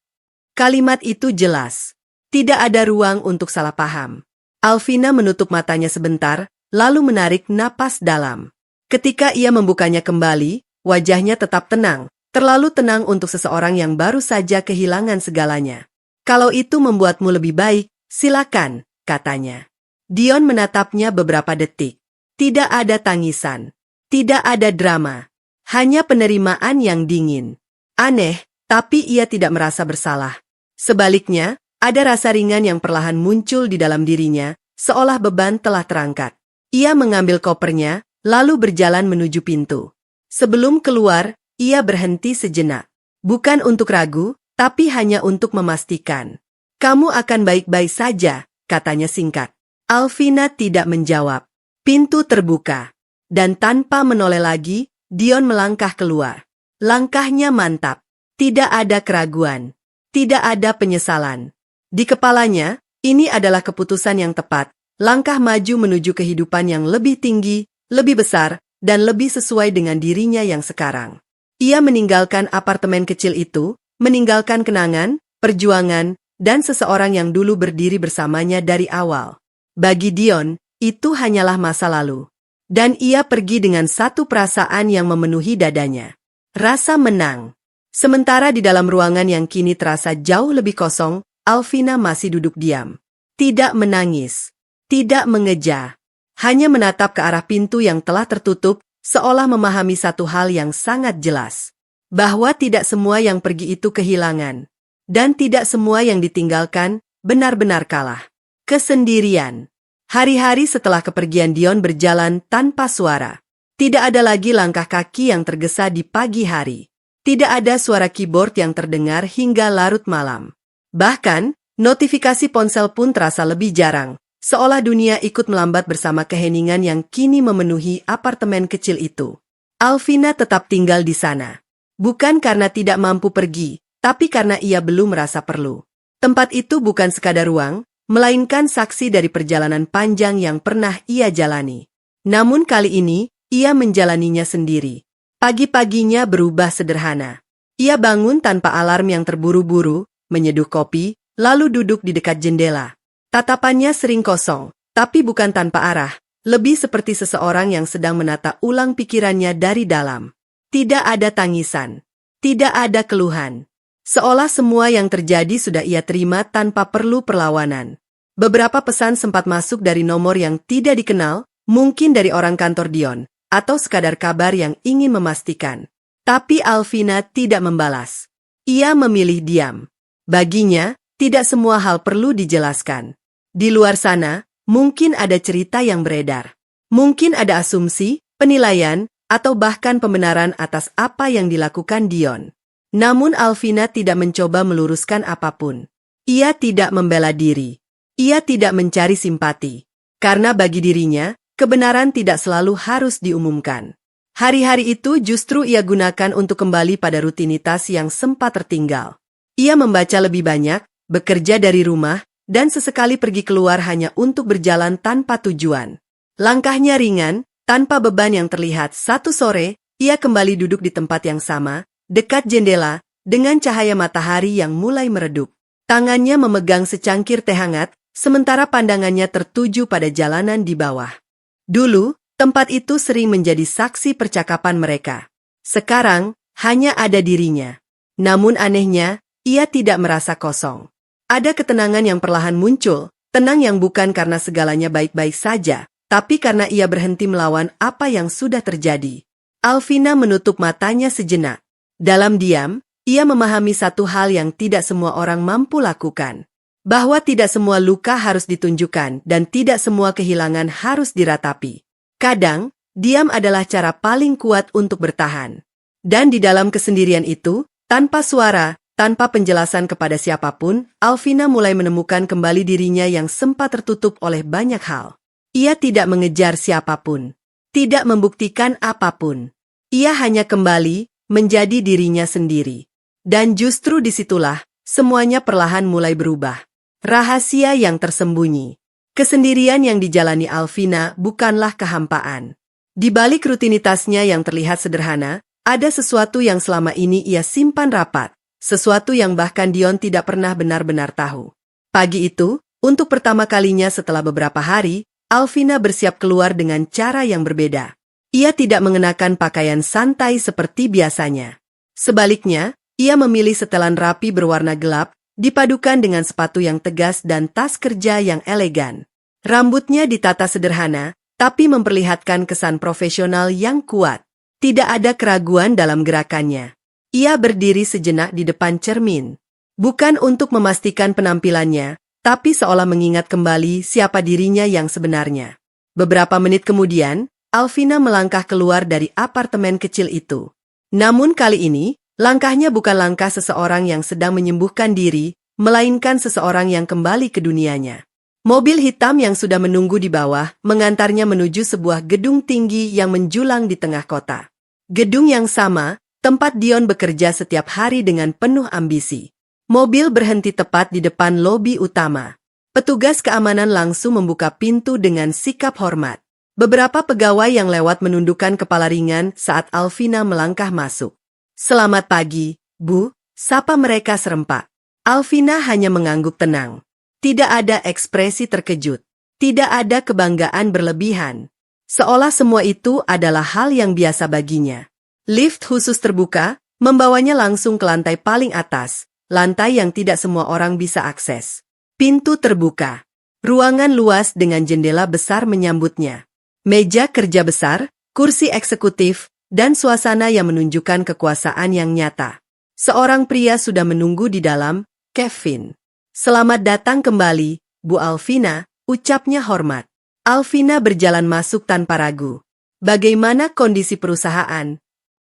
Kalimat itu jelas. Tidak ada ruang untuk salah paham. Alvina menutup matanya sebentar, lalu menarik napas dalam. Ketika ia membukanya kembali, wajahnya tetap tenang, terlalu tenang untuk seseorang yang baru saja kehilangan segalanya. Kalau itu membuatmu lebih baik, silakan, katanya. Dion menatapnya beberapa detik. Tidak ada tangisan. Tidak ada drama. Hanya penerimaan yang dingin. Aneh, tapi ia tidak merasa bersalah. Sebaliknya, ada rasa ringan yang perlahan muncul di dalam dirinya, seolah beban telah terangkat. Ia mengambil kopernya, lalu berjalan menuju pintu. Sebelum keluar, ia berhenti sejenak. Bukan untuk ragu, tapi hanya untuk memastikan. Kamu akan baik-baik saja, katanya singkat. Alvina tidak menjawab. Pintu terbuka. Dan tanpa menoleh lagi, Dion melangkah keluar. Langkahnya mantap. Tidak ada keraguan. Tidak ada penyesalan. Di kepalanya, ini adalah keputusan yang tepat. Langkah maju menuju kehidupan yang lebih tinggi, lebih besar, dan lebih sesuai dengan dirinya yang sekarang. Ia meninggalkan apartemen kecil itu, meninggalkan kenangan, perjuangan, dan seseorang yang dulu berdiri bersamanya dari awal. Bagi Dion, itu hanyalah masa lalu. Dan ia pergi dengan satu perasaan yang memenuhi dadanya. Rasa menang. Sementara di dalam ruangan yang kini terasa jauh lebih kosong, Alvina masih duduk diam. Tidak menangis. Tidak mengeja. Hanya menatap ke arah pintu yang telah tertutup, seolah memahami satu hal yang sangat jelas. Bahwa tidak semua yang pergi itu kehilangan. Dan tidak semua yang ditinggalkan benar-benar kalah. Kesendirian. Hari-hari setelah kepergian Dion berjalan tanpa suara. Tidak ada lagi langkah kaki yang tergesa di pagi hari. Tidak ada suara keyboard yang terdengar hingga larut malam. Bahkan, notifikasi ponsel pun terasa lebih jarang, seolah dunia ikut melambat bersama keheningan yang kini memenuhi apartemen kecil itu. Alvina tetap tinggal di sana. Bukan karena tidak mampu pergi, tapi karena ia belum merasa perlu. Tempat itu bukan sekadar ruang, melainkan saksi dari perjalanan panjang yang pernah ia jalani. Namun kali ini, ia menjalaninya sendiri. Pagi-paginya berubah sederhana. Ia bangun tanpa alarm yang terburu-buru, menyeduh kopi, lalu duduk di dekat jendela. Tatapannya sering kosong, tapi bukan tanpa arah, lebih seperti seseorang yang sedang menata ulang pikirannya dari dalam. Tidak ada tangisan, tidak ada keluhan. Seolah semua yang terjadi sudah ia terima tanpa perlu perlawanan. Beberapa pesan sempat masuk dari nomor yang tidak dikenal, mungkin dari orang kantor Dion, atau sekadar kabar yang ingin memastikan. Tapi Alvina tidak membalas. Ia memilih diam. Baginya, tidak semua hal perlu dijelaskan. Di luar sana, mungkin ada cerita yang beredar. Mungkin ada asumsi, penilaian, atau bahkan pembenaran atas apa yang dilakukan Dion. Namun Alvina tidak mencoba meluruskan apapun. Ia tidak membela diri. Ia tidak mencari simpati. Karena bagi dirinya, kebenaran tidak selalu harus diumumkan. Hari-hari itu justru ia gunakan untuk kembali pada rutinitas yang sempat tertinggal. Ia membaca lebih banyak, bekerja dari rumah, dan sesekali pergi keluar hanya untuk berjalan tanpa tujuan. Langkahnya ringan, tanpa beban yang terlihat. Satu sore, ia kembali duduk di tempat yang sama, dekat jendela, dengan cahaya matahari yang mulai meredup. Tangannya memegang secangkir teh hangat, sementara pandangannya tertuju pada jalanan di bawah. Dulu, tempat itu sering menjadi saksi percakapan mereka. Sekarang, hanya ada dirinya. Namun anehnya, ia tidak merasa kosong. Ada ketenangan yang perlahan muncul, tenang yang bukan karena segalanya baik-baik saja, tapi karena ia berhenti melawan apa yang sudah terjadi. Alvina menutup matanya sejenak. Dalam diam, ia memahami satu hal yang tidak semua orang mampu lakukan. Bahwa tidak semua luka harus ditunjukkan dan tidak semua kehilangan harus diratapi. Kadang, diam adalah cara paling kuat untuk bertahan. Dan di dalam kesendirian itu, tanpa suara, tanpa penjelasan kepada siapapun, Alvina mulai menemukan kembali dirinya yang sempat tertutup oleh banyak hal. Ia tidak mengejar siapapun, tidak membuktikan apapun. Ia hanya kembali menjadi dirinya sendiri. Dan justru disitulah, semuanya perlahan mulai berubah. Rahasia yang tersembunyi. Kesendirian yang dijalani Alvina bukanlah kehampaan. Di balik rutinitasnya yang terlihat sederhana, ada sesuatu yang selama ini ia simpan rapat. Sesuatu yang bahkan Dion tidak pernah benar-benar tahu. Pagi itu, untuk pertama kalinya setelah beberapa hari, Alvina bersiap keluar dengan cara yang berbeda. Ia tidak mengenakan pakaian santai seperti biasanya. Sebaliknya, ia memilih setelan rapi berwarna gelap, dipadukan dengan sepatu yang tegas dan tas kerja yang elegan. Rambutnya ditata sederhana, tapi memperlihatkan kesan profesional yang kuat. Tidak ada keraguan dalam gerakannya. Ia berdiri sejenak di depan cermin. Bukan untuk memastikan penampilannya, tapi seolah mengingat kembali siapa dirinya yang sebenarnya. Beberapa menit kemudian, Alvina melangkah keluar dari apartemen kecil itu. Namun kali ini, langkahnya bukan langkah seseorang yang sedang menyembuhkan diri, melainkan seseorang yang kembali ke dunianya. Mobil hitam yang sudah menunggu di bawah mengantarnya menuju sebuah gedung tinggi yang menjulang di tengah kota. Gedung yang sama, tempat Dion bekerja setiap hari dengan penuh ambisi. Mobil berhenti tepat di depan lobi utama. Petugas keamanan langsung membuka pintu dengan sikap hormat. Beberapa pegawai yang lewat menundukkan kepala ringan saat Alvina melangkah masuk. "Selamat pagi, Bu," sapa mereka serempak. Alvina hanya mengangguk tenang. Tidak ada ekspresi terkejut. Tidak ada kebanggaan berlebihan. Seolah semua itu adalah hal yang biasa baginya. Lift khusus terbuka, membawanya langsung ke lantai paling atas, lantai yang tidak semua orang bisa akses. Pintu terbuka. Ruangan luas dengan jendela besar menyambutnya. Meja kerja besar, kursi eksekutif, dan suasana yang menunjukkan kekuasaan yang nyata. Seorang pria sudah menunggu di dalam, Kevin. "Selamat datang kembali, Bu Alvina," ucapnya hormat. Alvina berjalan masuk tanpa ragu. "Bagaimana kondisi perusahaan?"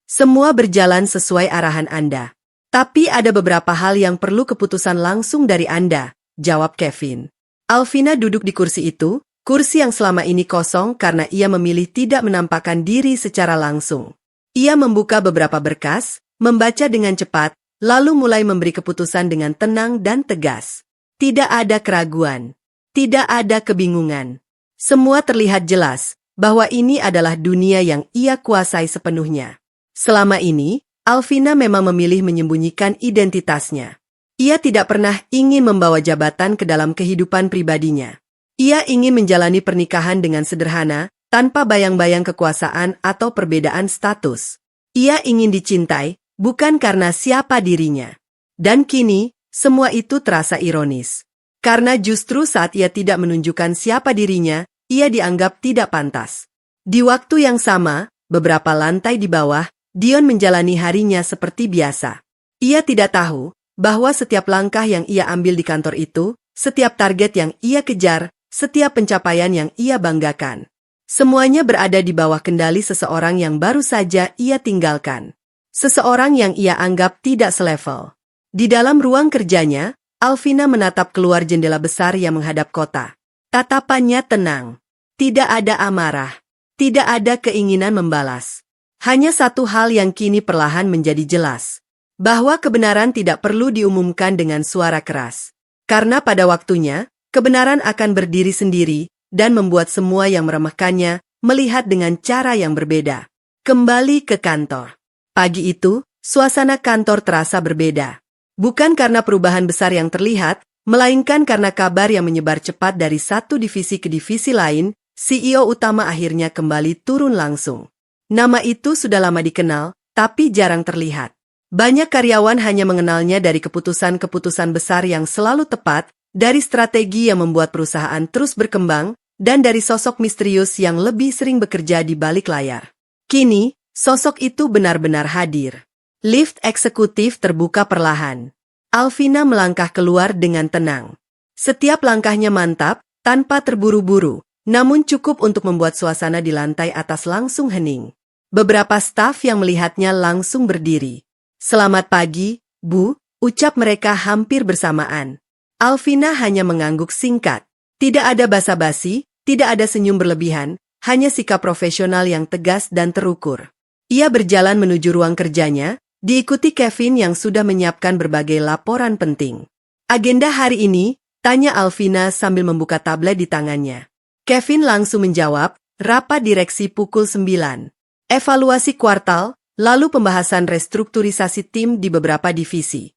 Semua berjalan sesuai arahan Anda. Tapi ada beberapa hal yang perlu keputusan langsung dari Anda, jawab Kevin. Alvina duduk di kursi itu, kursi yang selama ini kosong karena ia memilih tidak menampakkan diri secara langsung. Ia membuka beberapa berkas, membaca dengan cepat, lalu mulai memberi keputusan dengan tenang dan tegas. Tidak ada keraguan. Tidak ada kebingungan. Semua terlihat jelas bahwa ini adalah dunia yang ia kuasai sepenuhnya. Selama ini, Alvina memang memilih menyembunyikan identitasnya. Ia tidak pernah ingin membawa jabatan ke dalam kehidupan pribadinya. Ia ingin menjalani pernikahan dengan sederhana, tanpa bayang-bayang kekuasaan atau perbedaan status. Ia ingin dicintai, bukan karena siapa dirinya. Dan kini, semua itu terasa ironis. Karena justru saat ia tidak menunjukkan siapa dirinya, ia dianggap tidak pantas. Di waktu yang sama, beberapa lantai di bawah, Dion menjalani harinya seperti biasa. Ia tidak tahu bahwa setiap langkah yang ia ambil di kantor itu, setiap target yang ia kejar, setiap pencapaian yang ia banggakan. Semuanya berada di bawah kendali seseorang yang baru saja ia tinggalkan. Seseorang yang ia anggap tidak selevel. Di dalam ruang kerjanya, Alvina menatap keluar jendela besar yang menghadap kota. Tatapannya tenang. Tidak ada amarah. Tidak ada keinginan membalas. Hanya satu hal yang kini perlahan menjadi jelas. Bahwa kebenaran tidak perlu diumumkan dengan suara keras. Karena pada waktunya, kebenaran akan berdiri sendiri dan membuat semua yang meremehkannya melihat dengan cara yang berbeda. Kembali ke kantor. Pagi itu, suasana kantor terasa berbeda. Bukan karena perubahan besar yang terlihat, melainkan karena kabar yang menyebar cepat dari satu divisi ke divisi lain, CEO utama akhirnya kembali turun langsung. Nama itu sudah lama dikenal, tapi jarang terlihat. Banyak karyawan hanya mengenalnya dari keputusan-keputusan besar yang selalu tepat, dari strategi yang membuat perusahaan terus berkembang, dan dari sosok misterius yang lebih sering bekerja di balik layar. Kini, sosok itu benar-benar hadir. Lift eksekutif terbuka perlahan. Alvina melangkah keluar dengan tenang. Setiap langkahnya mantap, tanpa terburu-buru, namun cukup untuk membuat suasana di lantai atas langsung hening. Beberapa staf yang melihatnya langsung berdiri. "Selamat pagi, Bu," ucap mereka hampir bersamaan. Alvina hanya mengangguk singkat. Tidak ada basa-basi, tidak ada senyum berlebihan, hanya sikap profesional yang tegas dan terukur. Ia berjalan menuju ruang kerjanya, diikuti Kevin yang sudah menyiapkan berbagai laporan penting. "Agenda hari ini?" tanya Alvina sambil membuka tablet di tangannya. Kevin langsung menjawab, "Rapat direksi pukul 9. Evaluasi kuartal, lalu pembahasan restrukturisasi tim di beberapa divisi."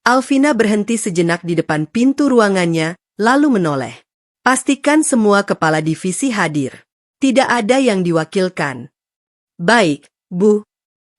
Alvina berhenti sejenak di depan pintu ruangannya, lalu menoleh. "Pastikan semua kepala divisi hadir. Tidak ada yang diwakilkan." "Baik, Bu."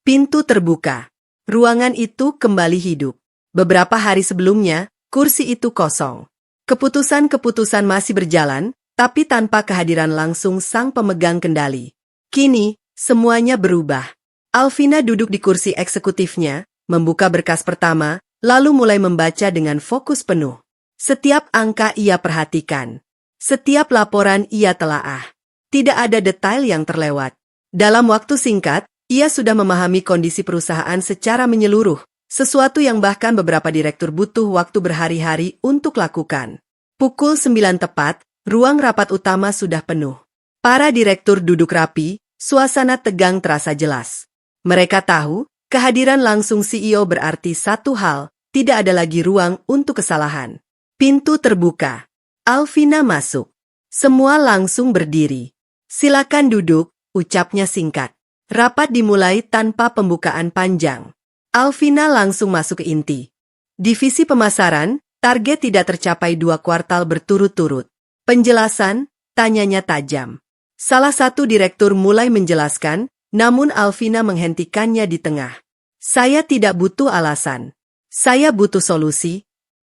Pintu terbuka. Ruangan itu kembali hidup. Beberapa hari sebelumnya, kursi itu kosong. Keputusan-keputusan masih berjalan, tapi tanpa kehadiran langsung sang pemegang kendali. Kini, semuanya berubah. Alvina duduk di kursi eksekutifnya, membuka berkas pertama, lalu mulai membaca dengan fokus penuh. Setiap angka ia perhatikan. Setiap laporan ia telaah. Tidak ada detail yang terlewat. Dalam waktu singkat, ia sudah memahami kondisi perusahaan secara menyeluruh, sesuatu yang bahkan beberapa direktur butuh waktu berhari-hari untuk lakukan. Pukul 9 tepat, ruang rapat utama sudah penuh. Para direktur duduk rapi, suasana tegang terasa jelas. Mereka tahu, kehadiran langsung CEO berarti satu hal, tidak ada lagi ruang untuk kesalahan. Pintu terbuka. Alvina masuk. Semua langsung berdiri. "Silakan duduk," ucapnya singkat. Rapat dimulai tanpa pembukaan panjang. Alvina langsung masuk ke inti. Divisi pemasaran, target tidak tercapai 2 kuartal berturut-turut. "Penjelasan?" tanyanya tajam. Salah satu direktur mulai menjelaskan, namun Alvina menghentikannya di tengah. "Saya tidak butuh alasan. Saya butuh solusi."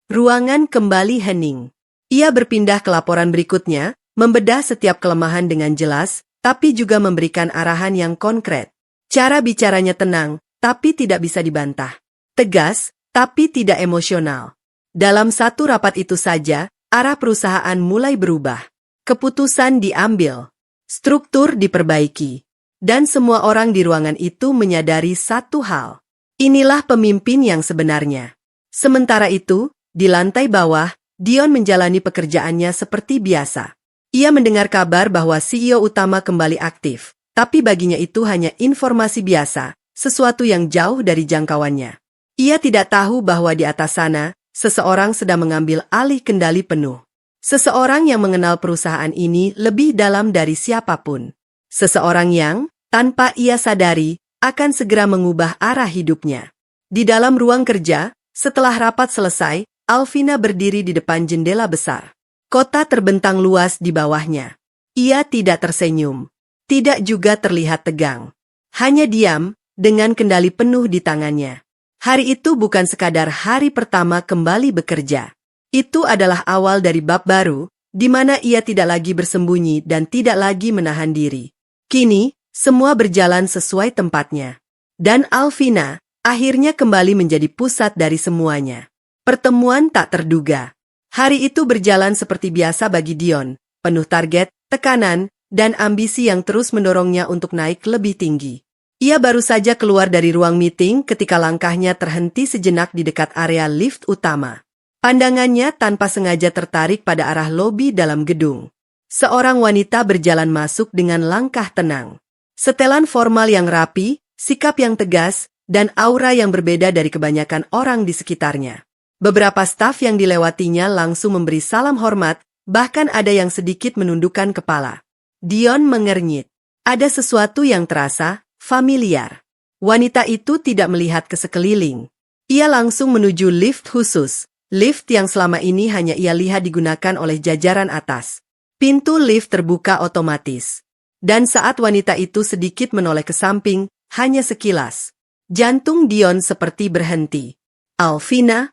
Ruangan kembali hening. Ia berpindah ke laporan berikutnya, membedah setiap kelemahan dengan jelas, tapi juga memberikan arahan yang konkret. Cara bicaranya tenang, tapi tidak bisa dibantah. Tegas, tapi tidak emosional. Dalam satu rapat itu saja, arah perusahaan mulai berubah. Keputusan diambil. Struktur diperbaiki. Dan semua orang di ruangan itu menyadari satu hal. Inilah pemimpin yang sebenarnya. Sementara itu, di lantai bawah, Dion menjalani pekerjaannya seperti biasa. Ia mendengar kabar bahwa CEO utama kembali aktif, tapi baginya itu hanya informasi biasa, sesuatu yang jauh dari jangkauannya. Ia tidak tahu bahwa di atas sana, seseorang sedang mengambil alih kendali penuh. Seseorang yang mengenal perusahaan ini lebih dalam dari siapapun. Seseorang yang, tanpa ia sadari, akan segera mengubah arah hidupnya. Di dalam ruang kerja, setelah rapat selesai, Alvina berdiri di depan jendela besar. Kota terbentang luas di bawahnya. Ia tidak tersenyum. Tidak juga terlihat tegang. Hanya diam, dengan kendali penuh di tangannya. Hari itu bukan sekadar hari pertama kembali bekerja. Itu adalah awal dari bab baru, di mana ia tidak lagi bersembunyi dan tidak lagi menahan diri. Kini, semua berjalan sesuai tempatnya. Dan Alvina, akhirnya kembali menjadi pusat dari semuanya. Pertemuan tak terduga. Hari itu berjalan seperti biasa bagi Dion, penuh target, tekanan, dan ambisi yang terus mendorongnya untuk naik lebih tinggi. Ia baru saja keluar dari ruang meeting ketika langkahnya terhenti sejenak di dekat area lift utama. Pandangannya tanpa sengaja tertarik pada arah lobi dalam gedung. Seorang wanita berjalan masuk dengan langkah tenang. Setelan formal yang rapi, sikap yang tegas, dan aura yang berbeda dari kebanyakan orang di sekitarnya. Beberapa staf yang dilewatinya langsung memberi salam hormat, bahkan ada yang sedikit menundukkan kepala. Dion mengernyit. Ada sesuatu yang terasa familiar. Wanita itu tidak melihat ke sekeliling. Ia langsung menuju lift khusus, lift yang selama ini hanya ia lihat digunakan oleh jajaran atas. Pintu lift terbuka otomatis. Dan saat wanita itu sedikit menoleh ke samping, hanya sekilas. Jantung Dion seperti berhenti. Alvina?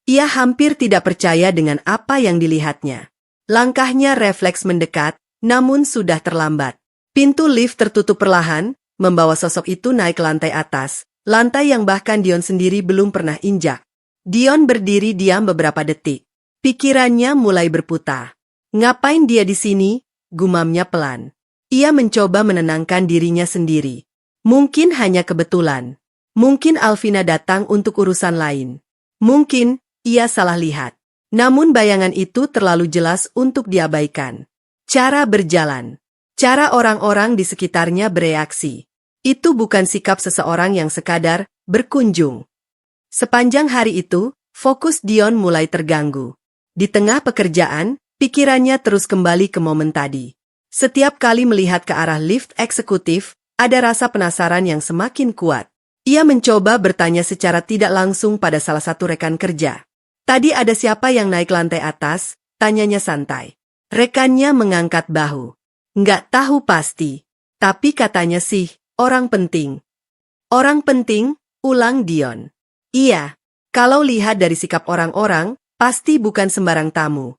Ia hampir tidak percaya dengan apa yang dilihatnya. Langkahnya refleks mendekat, namun sudah terlambat. Pintu lift tertutup perlahan, membawa sosok itu naik ke lantai atas, lantai yang bahkan Dion sendiri belum pernah injak. Dion berdiri diam beberapa detik. Pikirannya mulai berputar. Ngapain dia di sini? Gumamnya pelan. Ia mencoba menenangkan dirinya sendiri. Mungkin hanya kebetulan. Mungkin Alvina datang untuk urusan lain. Mungkin ia salah lihat. Namun bayangan itu terlalu jelas untuk diabaikan. Cara berjalan. Cara orang-orang di sekitarnya bereaksi. Itu bukan sikap seseorang yang sekadar berkunjung. Sepanjang hari itu, fokus Dion mulai terganggu. Di tengah pekerjaan, pikirannya terus kembali ke momen tadi. Setiap kali melihat ke arah lift eksekutif, ada rasa penasaran yang semakin kuat. Ia mencoba bertanya secara tidak langsung pada salah satu rekan kerja. Tadi ada siapa yang naik lantai atas? Tanyanya santai. Rekannya mengangkat bahu. Nggak tahu pasti. Tapi katanya sih, orang penting. Orang penting? Ulang Dion. Iya. Kalau lihat dari sikap orang-orang, pasti bukan sembarang tamu.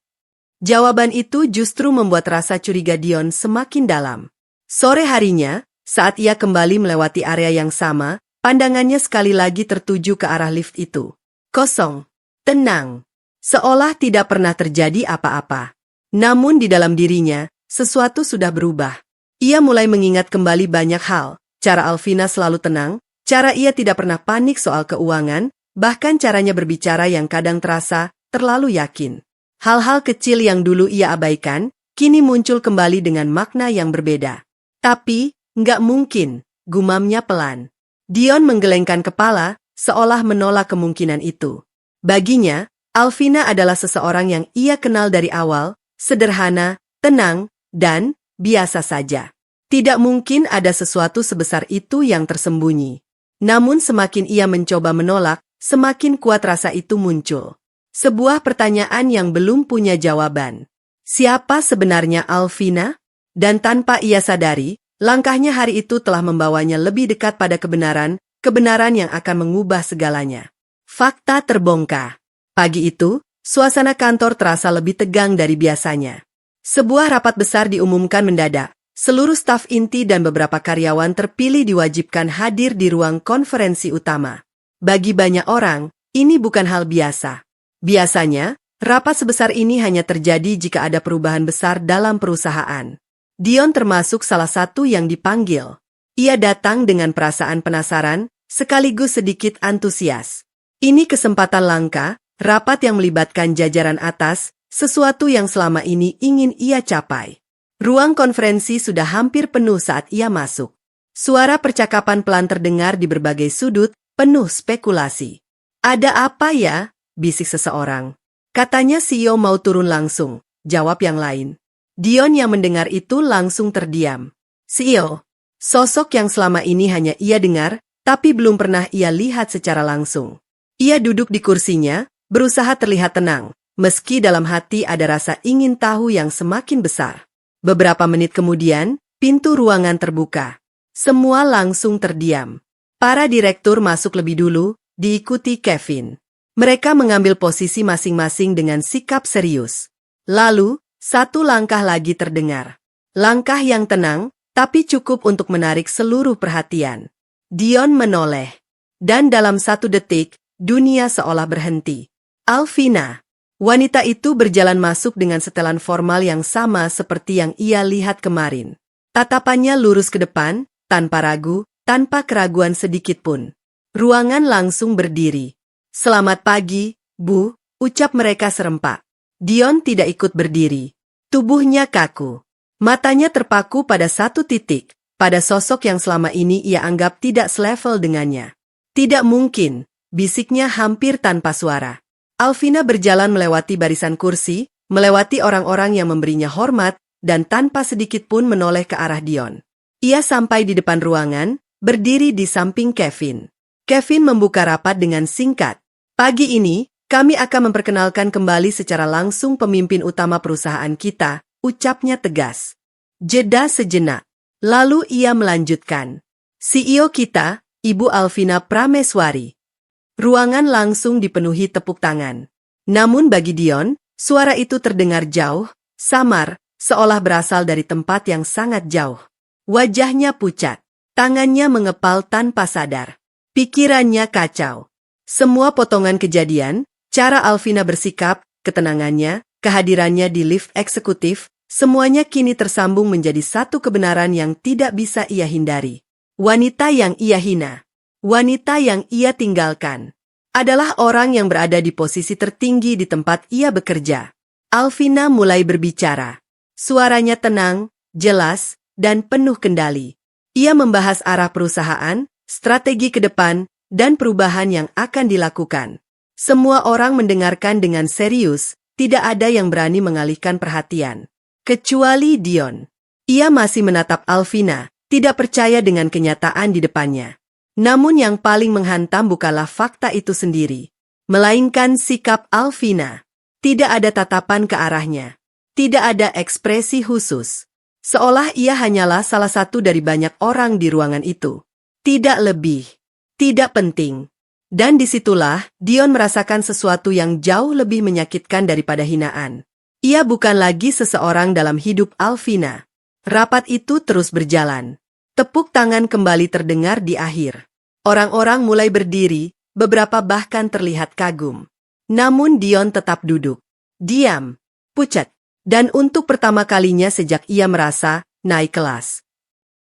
Jawaban itu justru membuat rasa curiga Dion semakin dalam. Sore harinya, saat ia kembali melewati area yang sama, pandangannya sekali lagi tertuju ke arah lift itu. Kosong. Tenang. Seolah tidak pernah terjadi apa-apa. Namun di dalam dirinya, sesuatu sudah berubah. Ia mulai mengingat kembali banyak hal. Cara Alvina selalu tenang, cara ia tidak pernah panik soal keuangan, bahkan caranya berbicara yang kadang terasa terlalu yakin. Hal-hal kecil yang dulu ia abaikan, kini muncul kembali dengan makna yang berbeda. Tapi, nggak mungkin, gumamnya pelan. Dion menggelengkan kepala, seolah menolak kemungkinan itu. Baginya, Alvina adalah seseorang yang ia kenal dari awal, sederhana, tenang, dan biasa saja. Tidak mungkin ada sesuatu sebesar itu yang tersembunyi. Namun semakin ia mencoba menolak, semakin kuat rasa itu muncul. Sebuah pertanyaan yang belum punya jawaban. Siapa sebenarnya Alvina? Dan tanpa ia sadari, langkahnya hari itu telah membawanya lebih dekat pada kebenaran, kebenaran yang akan mengubah segalanya. Fakta terbongkar. Pagi itu, suasana kantor terasa lebih tegang dari biasanya. Sebuah rapat besar diumumkan mendadak. Seluruh staf inti dan beberapa karyawan terpilih diwajibkan hadir di ruang konferensi utama. Bagi banyak orang, ini bukan hal biasa. Biasanya, rapat sebesar ini hanya terjadi jika ada perubahan besar dalam perusahaan. Dion termasuk salah satu yang dipanggil. Ia datang dengan perasaan penasaran, sekaligus sedikit antusias. Ini kesempatan langka, rapat yang melibatkan jajaran atas, sesuatu yang selama ini ingin ia capai. Ruang konferensi sudah hampir penuh saat ia masuk. Suara percakapan pelan terdengar di berbagai sudut, penuh spekulasi. "Ada apa ya?" bisik seseorang. "Katanya CEO mau turun langsung," jawab yang lain. Dion yang mendengar itu langsung terdiam. CEO, sosok yang selama ini hanya ia dengar, tapi belum pernah ia lihat secara langsung. Ia duduk di kursinya, berusaha terlihat tenang, meski dalam hati ada rasa ingin tahu yang semakin besar. Beberapa menit kemudian, pintu ruangan terbuka. Semua langsung terdiam. Para direktur masuk lebih dulu, diikuti Kevin. Mereka mengambil posisi masing-masing dengan sikap serius. Lalu, satu langkah lagi terdengar. Langkah yang tenang, tapi cukup untuk menarik seluruh perhatian. Dion menoleh. Dan dalam 1 detik, dunia seolah berhenti. Alvina. Wanita itu berjalan masuk dengan setelan formal yang sama seperti yang ia lihat kemarin. Tatapannya lurus ke depan, tanpa ragu, tanpa keraguan sedikit pun. Ruangan langsung berdiri. "Selamat pagi, Bu," ucap mereka serempak. Dion tidak ikut berdiri. Tubuhnya kaku. Matanya terpaku pada satu titik, pada sosok yang selama ini ia anggap tidak selevel dengannya. "Tidak mungkin," bisiknya hampir tanpa suara. Alvina berjalan melewati barisan kursi, melewati orang-orang yang memberinya hormat, dan tanpa sedikit pun menoleh ke arah Dion. Ia sampai di depan ruangan, berdiri di samping Kevin. Kevin membuka rapat dengan singkat. "Pagi ini, kami akan memperkenalkan kembali secara langsung pemimpin utama perusahaan kita," ucapnya tegas. Jeda sejenak. Lalu ia melanjutkan. "CEO kita, Ibu Alvina Prameswari." Ruangan langsung dipenuhi tepuk tangan. Namun bagi Dion, suara itu terdengar jauh, samar, seolah berasal dari tempat yang sangat jauh. Wajahnya pucat, tangannya mengepal tanpa sadar. Pikirannya kacau. Semua potongan kejadian, cara Alvina bersikap, ketenangannya, kehadirannya di lift eksekutif, semuanya kini tersambung menjadi satu kebenaran yang tidak bisa ia hindari. Wanita yang ia hina, wanita yang ia tinggalkan, adalah orang yang berada di posisi tertinggi di tempat ia bekerja. Alvina mulai berbicara. Suaranya tenang, jelas, dan penuh kendali. Ia membahas arah perusahaan, strategi ke depan, dan perubahan yang akan dilakukan. Semua orang mendengarkan dengan serius, tidak ada yang berani mengalihkan perhatian. Kecuali Dion. Ia masih menatap Alvina, tidak percaya dengan kenyataan di depannya. Namun yang paling menghantam bukanlah fakta itu sendiri, melainkan sikap Alvina. Tidak ada tatapan ke arahnya. Tidak ada ekspresi khusus. Seolah ia hanyalah salah satu dari banyak orang di ruangan itu. Tidak lebih. Tidak penting. Dan disitulah Dion merasakan sesuatu yang jauh lebih menyakitkan daripada hinaan. Ia bukan lagi seseorang dalam hidup Alvina. Rapat itu terus berjalan. Tepuk tangan kembali terdengar di akhir. Orang-orang mulai berdiri, beberapa bahkan terlihat kagum. Namun Dion tetap duduk. Diam. Pucat. Dan untuk pertama kalinya sejak ia merasa naik kelas.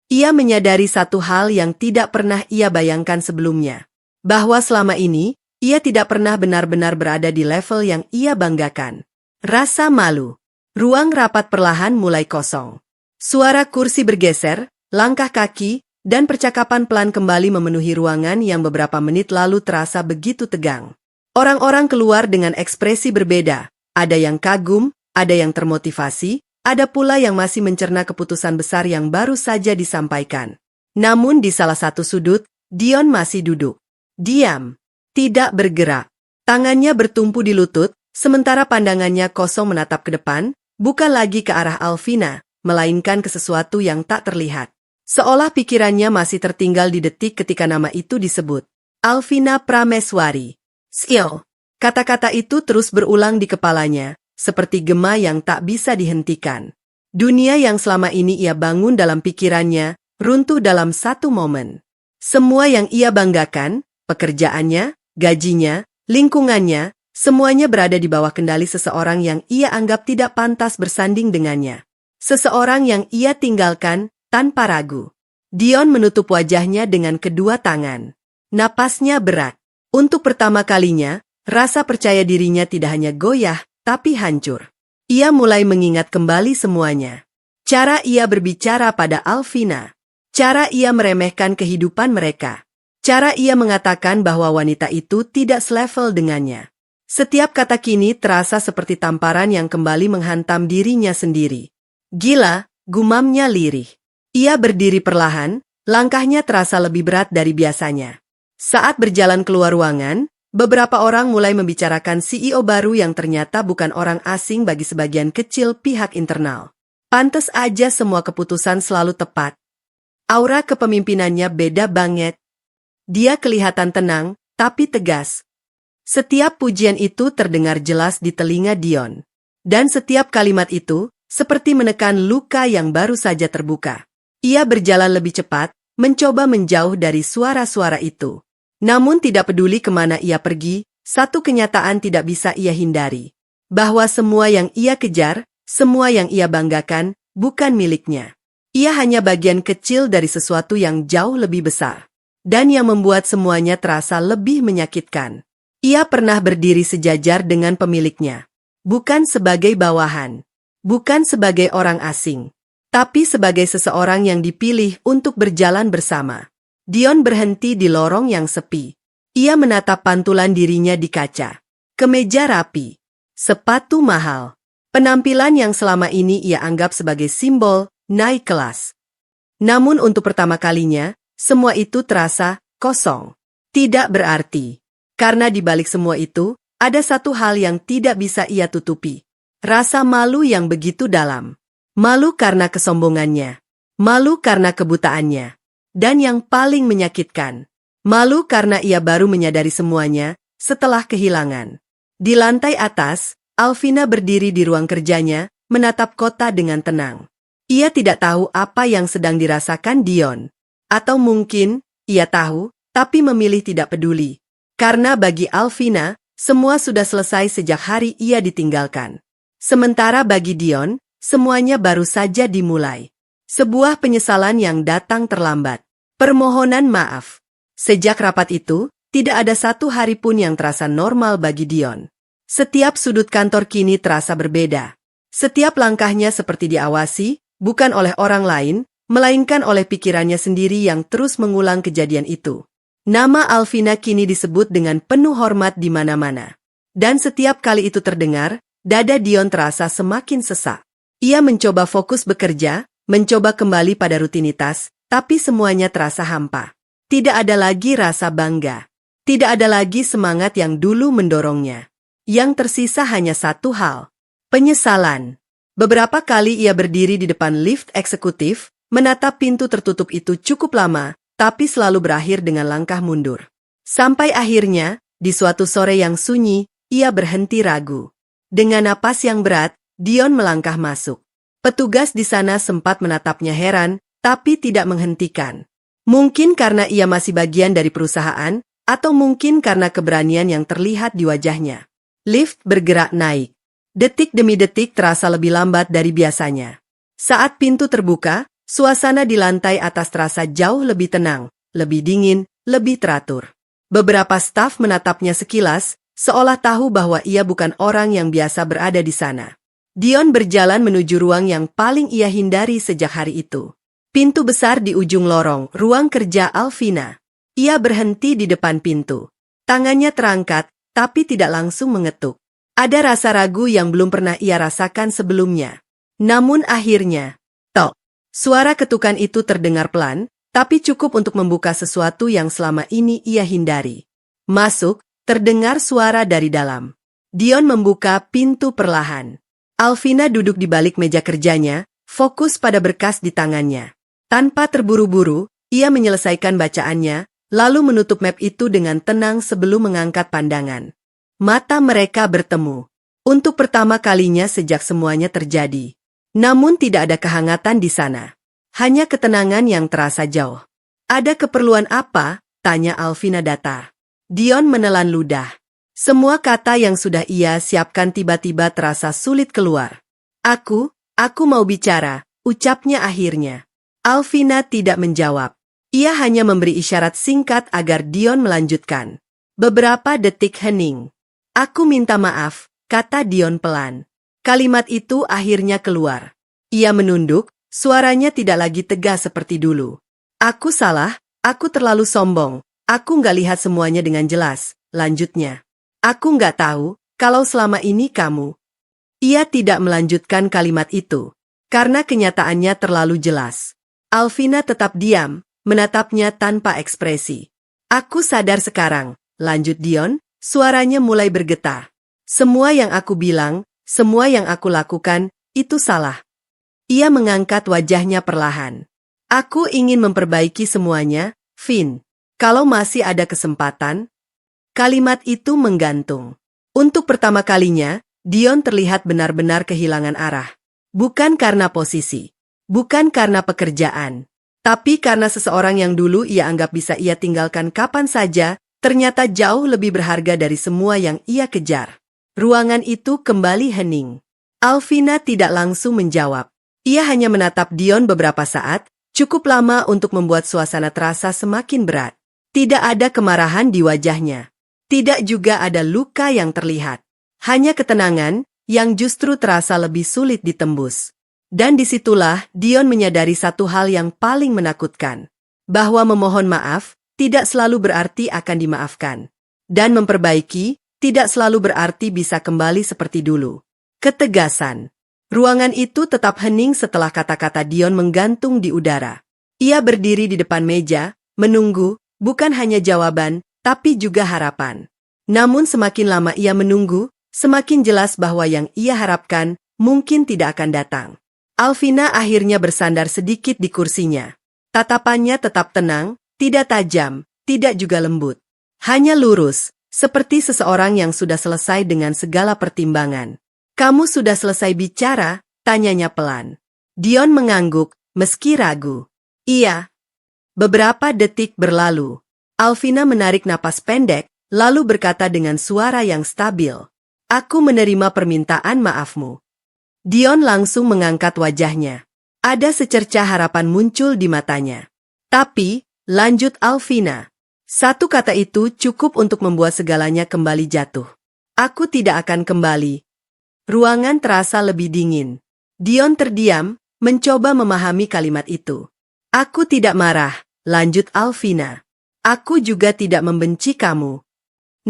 Ia menyadari satu hal yang tidak pernah ia bayangkan sebelumnya. Bahwa selama ini, ia tidak pernah benar-benar berada di level yang ia banggakan. Rasa malu. Ruang rapat perlahan mulai kosong. Suara kursi bergeser, langkah kaki, dan percakapan pelan kembali memenuhi ruangan yang beberapa menit lalu terasa begitu tegang. Orang-orang keluar dengan ekspresi berbeda. Ada yang kagum, ada yang termotivasi, ada pula yang masih mencerna keputusan besar yang baru saja disampaikan. Namun di salah satu sudut, Dion masih duduk. Diam. Tidak bergerak. Tangannya bertumpu di lutut, sementara pandangannya kosong menatap ke depan, bukan lagi ke arah Alvina, melainkan ke sesuatu yang tak terlihat. Seolah pikirannya masih tertinggal di detik ketika nama itu disebut. Alvina Prameswari. "CEO." Kata-kata itu terus berulang di kepalanya, seperti gema yang tak bisa dihentikan. Dunia yang selama ini ia bangun dalam pikirannya, runtuh dalam satu momen. Semua yang ia banggakan, pekerjaannya, gajinya, lingkungannya, semuanya berada di bawah kendali seseorang yang ia anggap tidak pantas bersanding dengannya. Seseorang yang ia tinggalkan tanpa ragu. Dion menutup wajahnya dengan kedua tangan. Napasnya berat. Untuk pertama kalinya, rasa percaya dirinya tidak hanya goyah, tapi hancur. Ia mulai mengingat kembali semuanya. Cara ia berbicara pada Alvina. Cara ia meremehkan kehidupan mereka. Cara ia mengatakan bahwa wanita itu tidak selevel dengannya. Setiap kata kini terasa seperti tamparan yang kembali menghantam dirinya sendiri. Gila, gumamnya lirih. Ia berdiri perlahan, langkahnya terasa lebih berat dari biasanya. Saat berjalan keluar ruangan, beberapa orang mulai membicarakan CEO baru yang ternyata bukan orang asing bagi sebagian kecil pihak internal. Pantes aja semua keputusan selalu tepat. Aura kepemimpinannya beda banget. Dia kelihatan tenang, tapi tegas. Setiap pujian itu terdengar jelas di telinga Dion. Dan setiap kalimat itu, seperti menekan luka yang baru saja terbuka. Ia berjalan lebih cepat, mencoba menjauh dari suara-suara itu. Namun tidak peduli kemana ia pergi, satu kenyataan tidak bisa ia hindari. Bahwa semua yang ia kejar, semua yang ia banggakan, bukan miliknya. Ia hanya bagian kecil dari sesuatu yang jauh lebih besar. Dan yang membuat semuanya terasa lebih menyakitkan. Ia pernah berdiri sejajar dengan pemiliknya. Bukan sebagai bawahan. Bukan sebagai orang asing. Tapi sebagai seseorang yang dipilih untuk berjalan bersama. Dion berhenti di lorong yang sepi. Ia menatap pantulan dirinya di kaca. Kemeja rapi. Sepatu mahal. Penampilan yang selama ini ia anggap sebagai simbol naik kelas. Namun untuk pertama kalinya, semua itu terasa kosong. Tidak berarti. Karena di balik semua itu, ada satu hal yang tidak bisa ia tutupi. Rasa malu yang begitu dalam. Malu karena kesombongannya. Malu karena kebutaannya. Dan yang paling menyakitkan, malu karena ia baru menyadari semuanya setelah kehilangan. Di lantai atas, Alvina berdiri di ruang kerjanya, menatap kota dengan tenang. Ia tidak tahu apa yang sedang dirasakan Dion. Atau mungkin, ia tahu, tapi memilih tidak peduli. Karena bagi Alvina, semua sudah selesai sejak hari ia ditinggalkan. Sementara bagi Dion, semuanya baru saja dimulai. Sebuah penyesalan yang datang terlambat. Permohonan maaf. Sejak rapat itu, tidak ada satu hari pun yang terasa normal bagi Dion. Setiap sudut kantor kini terasa berbeda. Setiap langkahnya seperti diawasi, bukan oleh orang lain, melainkan oleh pikirannya sendiri yang terus mengulang kejadian itu. Nama Alvina kini disebut dengan penuh hormat di mana-mana. Dan setiap kali itu terdengar, dada Dion terasa semakin sesak. Ia mencoba fokus bekerja, mencoba kembali pada rutinitas, tapi semuanya terasa hampa. Tidak ada lagi rasa bangga. Tidak ada lagi semangat yang dulu mendorongnya. Yang tersisa hanya satu hal. Penyesalan. Beberapa kali ia berdiri di depan lift eksekutif, menatap pintu tertutup itu cukup lama, tapi selalu berakhir dengan langkah mundur. Sampai akhirnya, di suatu sore yang sunyi, ia berhenti ragu. Dengan napas yang berat, Dion melangkah masuk. Petugas di sana sempat menatapnya heran, tapi tidak menghentikan. Mungkin karena ia masih bagian dari perusahaan, atau mungkin karena keberanian yang terlihat di wajahnya. Lift bergerak naik. Detik demi detik terasa lebih lambat dari biasanya. Saat pintu terbuka, suasana di lantai atas terasa jauh lebih tenang, lebih dingin, lebih teratur. Beberapa staf menatapnya sekilas, seolah tahu bahwa ia bukan orang yang biasa berada di sana. Dion berjalan menuju ruang yang paling ia hindari sejak hari itu. Pintu besar di ujung lorong, ruang kerja Alvina. Ia berhenti di depan pintu. Tangannya terangkat, tapi tidak langsung mengetuk. Ada rasa ragu yang belum pernah ia rasakan sebelumnya. Namun akhirnya, tok. Suara ketukan itu terdengar pelan, tapi cukup untuk membuka sesuatu yang selama ini ia hindari. Masuk, terdengar suara dari dalam. Dion membuka pintu perlahan. Alvina duduk di balik meja kerjanya, fokus pada berkas di tangannya. Tanpa terburu-buru, ia menyelesaikan bacaannya, lalu menutup map itu dengan tenang sebelum mengangkat pandangan. Mata mereka bertemu. Untuk pertama kalinya sejak semuanya terjadi. Namun tidak ada kehangatan di sana. Hanya ketenangan yang terasa jauh. Ada keperluan apa? Tanya Alvina datar. Dion menelan ludah. Semua kata yang sudah ia siapkan tiba-tiba terasa sulit keluar. Aku mau bicara, ucapnya akhirnya. Alvina tidak menjawab. Ia hanya memberi isyarat singkat agar Dion melanjutkan. Beberapa detik hening. Aku minta maaf, kata Dion pelan. Kalimat itu akhirnya keluar. Ia menunduk, suaranya tidak lagi tegas seperti dulu. Aku salah, aku terlalu sombong, aku nggak lihat semuanya dengan jelas, lanjutnya. Aku nggak tahu, kalau selama ini kamu. Ia tidak melanjutkan kalimat itu, karena kenyataannya terlalu jelas. Alvina tetap diam, menatapnya tanpa ekspresi. Aku sadar sekarang, lanjut Dion, suaranya mulai bergetar. Semua yang aku bilang, semua yang aku lakukan, itu salah. Ia mengangkat wajahnya perlahan. Aku ingin memperbaiki semuanya, Vin. Kalau masih ada kesempatan. Kalimat itu menggantung. Untuk pertama kalinya, Dion terlihat benar-benar kehilangan arah. Bukan karena posisi. Bukan karena pekerjaan. Tapi karena seseorang yang dulu ia anggap bisa ia tinggalkan kapan saja, ternyata jauh lebih berharga dari semua yang ia kejar. Ruangan itu kembali hening. Alvina tidak langsung menjawab. Ia hanya menatap Dion beberapa saat, cukup lama untuk membuat suasana terasa semakin berat. Tidak ada kemarahan di wajahnya. Tidak juga ada luka yang terlihat. Hanya ketenangan yang justru terasa lebih sulit ditembus. Dan disitulah Dion menyadari satu hal yang paling menakutkan. Bahwa memohon maaf tidak selalu berarti akan dimaafkan. Dan memperbaiki tidak selalu berarti bisa kembali seperti dulu. Ketegasan. Ruangan itu tetap hening setelah kata-kata Dion menggantung di udara. Ia berdiri di depan meja, menunggu, bukan hanya jawaban, tapi juga harapan. Namun semakin lama ia menunggu, semakin jelas bahwa yang ia harapkan mungkin tidak akan datang. Alvina akhirnya bersandar sedikit di kursinya. Tatapannya tetap tenang, tidak tajam, tidak juga lembut. Hanya lurus, seperti seseorang yang sudah selesai dengan segala pertimbangan. Kamu sudah selesai bicara? Tanyanya pelan. Dion mengangguk, meski ragu. Iya. Beberapa detik berlalu. Alvina menarik napas pendek, lalu berkata dengan suara yang stabil. Aku menerima permintaan maafmu. Dion langsung mengangkat wajahnya. Ada secercah harapan muncul di matanya. Tapi, lanjut Alvina. Satu kata itu cukup untuk membuat segalanya kembali jatuh. Aku tidak akan kembali. Ruangan terasa lebih dingin. Dion terdiam, mencoba memahami kalimat itu. Aku tidak marah, lanjut Alvina. Aku juga tidak membenci kamu.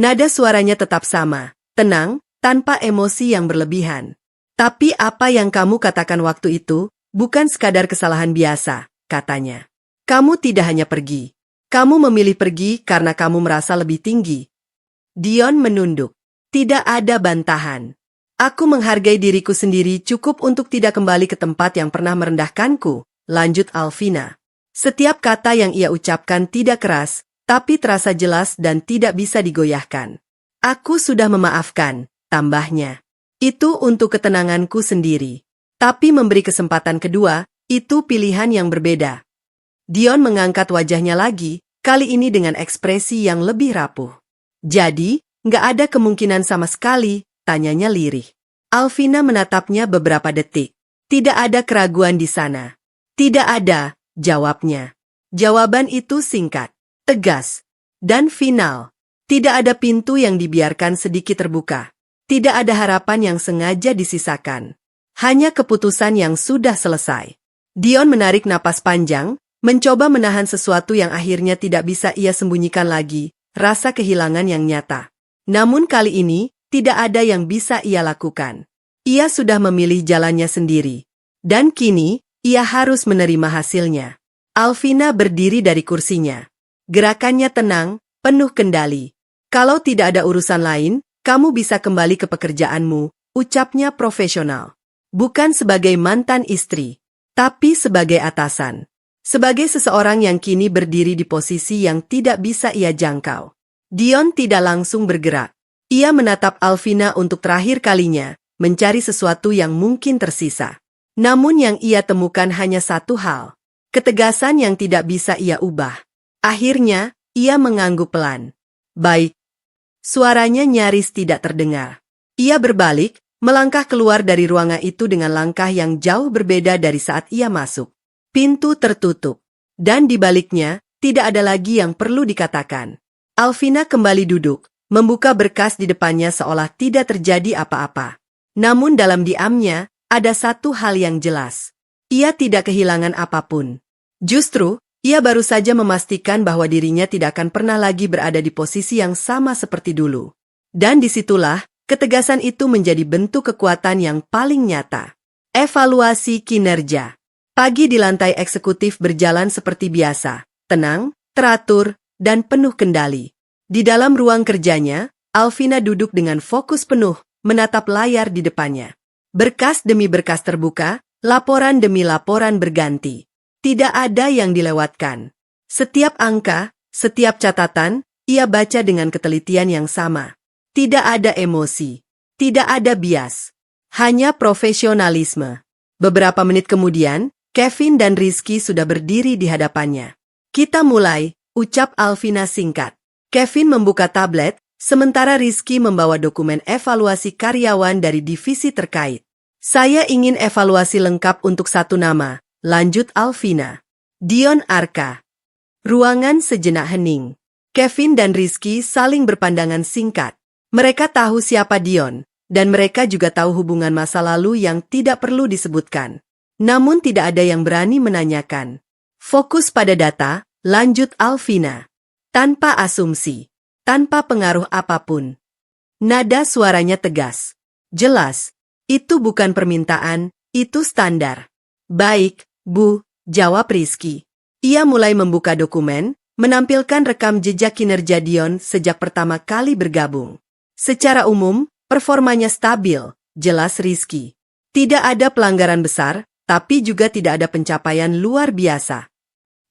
Nada suaranya tetap sama, tenang, tanpa emosi yang berlebihan. Tapi apa yang kamu katakan waktu itu, bukan sekadar kesalahan biasa, katanya. Kamu tidak hanya pergi. Kamu memilih pergi karena kamu merasa lebih tinggi. Dion menunduk. Tidak ada bantahan. Aku menghargai diriku sendiri cukup untuk tidak kembali ke tempat yang pernah merendahkanku, lanjut Alvina. Setiap kata yang ia ucapkan tidak keras, tapi terasa jelas dan tidak bisa digoyahkan. Aku sudah memaafkan, tambahnya. Itu untuk ketenanganku sendiri. Tapi memberi kesempatan kedua, itu pilihan yang berbeda. Dion mengangkat wajahnya lagi, kali ini dengan ekspresi yang lebih rapuh. Jadi, nggak ada kemungkinan sama sekali, tanyanya lirih. Alvina menatapnya beberapa detik. Tidak ada keraguan di sana. Tidak ada, jawabnya. Jawaban itu singkat, tegas, dan final. Tidak ada pintu yang dibiarkan sedikit terbuka. Tidak ada harapan yang sengaja disisakan. Hanya keputusan yang sudah selesai. Dion menarik napas panjang, mencoba menahan sesuatu yang akhirnya tidak bisa ia sembunyikan lagi, rasa kehilangan yang nyata. Namun kali ini, tidak ada yang bisa ia lakukan. Ia sudah memilih jalannya sendiri. Dan kini, ia harus menerima hasilnya. Alvina berdiri dari kursinya. Gerakannya tenang, penuh kendali. Kalau tidak ada urusan lain, kamu bisa kembali ke pekerjaanmu, ucapnya profesional. Bukan sebagai mantan istri, tapi sebagai atasan. Sebagai seseorang yang kini berdiri di posisi yang tidak bisa ia jangkau. Dion tidak langsung bergerak. Ia menatap Alvina untuk terakhir kalinya, mencari sesuatu yang mungkin tersisa. Namun yang ia temukan hanya satu hal. Ketegasan yang tidak bisa ia ubah. Akhirnya, ia mengangguk pelan. Baik. Suaranya nyaris tidak terdengar. Ia berbalik, melangkah keluar dari ruangan itu dengan langkah yang jauh berbeda dari saat ia masuk. Pintu tertutup. Dan di baliknya, tidak ada lagi yang perlu dikatakan. Alvina kembali duduk, membuka berkas di depannya seolah tidak terjadi apa-apa. Namun dalam diamnya, ada satu hal yang jelas. Ia tidak kehilangan apapun. Justru, ia baru saja memastikan bahwa dirinya tidak akan pernah lagi berada di posisi yang sama seperti dulu. Dan disitulah, ketegasan itu menjadi bentuk kekuatan yang paling nyata. Evaluasi kinerja. Pagi di lantai eksekutif berjalan seperti biasa, tenang, teratur, dan penuh kendali. Di dalam ruang kerjanya, Alvina duduk dengan fokus penuh, menatap layar di depannya. Berkas demi berkas terbuka, laporan demi laporan berganti. Tidak ada yang dilewatkan. Setiap angka, setiap catatan, ia baca dengan ketelitian yang sama. Tidak ada emosi, tidak ada bias, hanya profesionalisme. Beberapa menit kemudian, Kevin dan Rizky sudah berdiri di hadapannya. Kita mulai, ucap Alvina singkat. Kevin membuka tablet, sementara Rizky membawa dokumen evaluasi karyawan dari divisi terkait. Saya ingin evaluasi lengkap untuk satu nama, lanjut Alvina. Dion Arka. Ruangan sejenak hening. Kevin dan Rizky saling berpandangan singkat. Mereka tahu siapa Dion, dan mereka juga tahu hubungan masa lalu yang tidak perlu disebutkan. Namun tidak ada yang berani menanyakan. Fokus pada data, lanjut Alvina. Tanpa asumsi, tanpa pengaruh apapun. Nada suaranya tegas. Jelas, itu bukan permintaan, itu standar. Baik, Bu, jawab Rizky. Ia mulai membuka dokumen, menampilkan rekam jejak kinerja Dion sejak pertama kali bergabung. Secara umum, performanya stabil, jelas Rizky. Tidak ada pelanggaran besar, tapi juga tidak ada pencapaian luar biasa.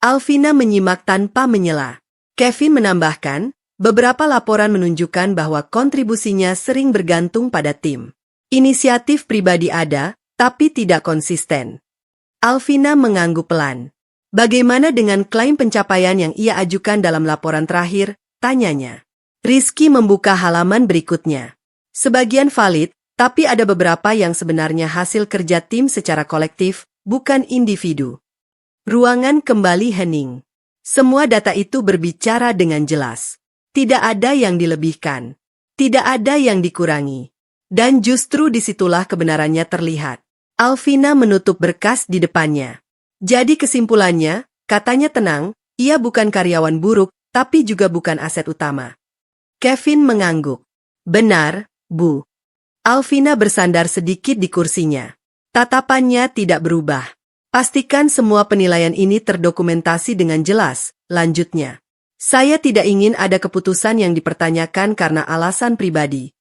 Alvina menyimak tanpa menyela. Kevin menambahkan, beberapa laporan menunjukkan bahwa kontribusinya sering bergantung pada tim. Inisiatif pribadi ada, tapi tidak konsisten. Alvina mengangguk pelan. Bagaimana dengan klaim pencapaian yang ia ajukan dalam laporan terakhir? Tanyanya. Rizky membuka halaman berikutnya. Sebagian valid, tapi ada beberapa yang sebenarnya hasil kerja tim secara kolektif, bukan individu. Ruangan kembali hening. Semua data itu berbicara dengan jelas. Tidak ada yang dilebihkan. Tidak ada yang dikurangi. Dan justru disitulah kebenarannya terlihat. Alvina menutup berkas di depannya. Jadi kesimpulannya, katanya tenang, ia bukan karyawan buruk, tapi juga bukan aset utama. Kevin mengangguk. Benar, Bu. Alvina bersandar sedikit di kursinya. Tatapannya tidak berubah. Pastikan semua penilaian ini terdokumentasi dengan jelas, lanjutnya. Saya tidak ingin ada keputusan yang dipertanyakan karena alasan pribadi.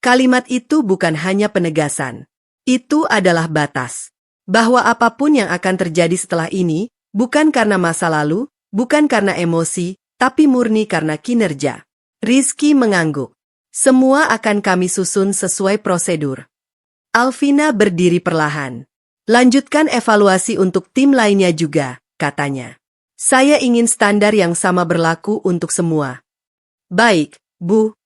Kalimat itu bukan hanya penegasan. Itu adalah batas. Bahwa apapun yang akan terjadi setelah ini, bukan karena masa lalu, bukan karena emosi, tapi murni karena kinerja. Rizky mengangguk. Semua akan kami susun sesuai prosedur. Alvina berdiri perlahan. Lanjutkan evaluasi untuk tim lainnya juga, katanya. Saya ingin standar yang sama berlaku untuk semua. Baik, Bu.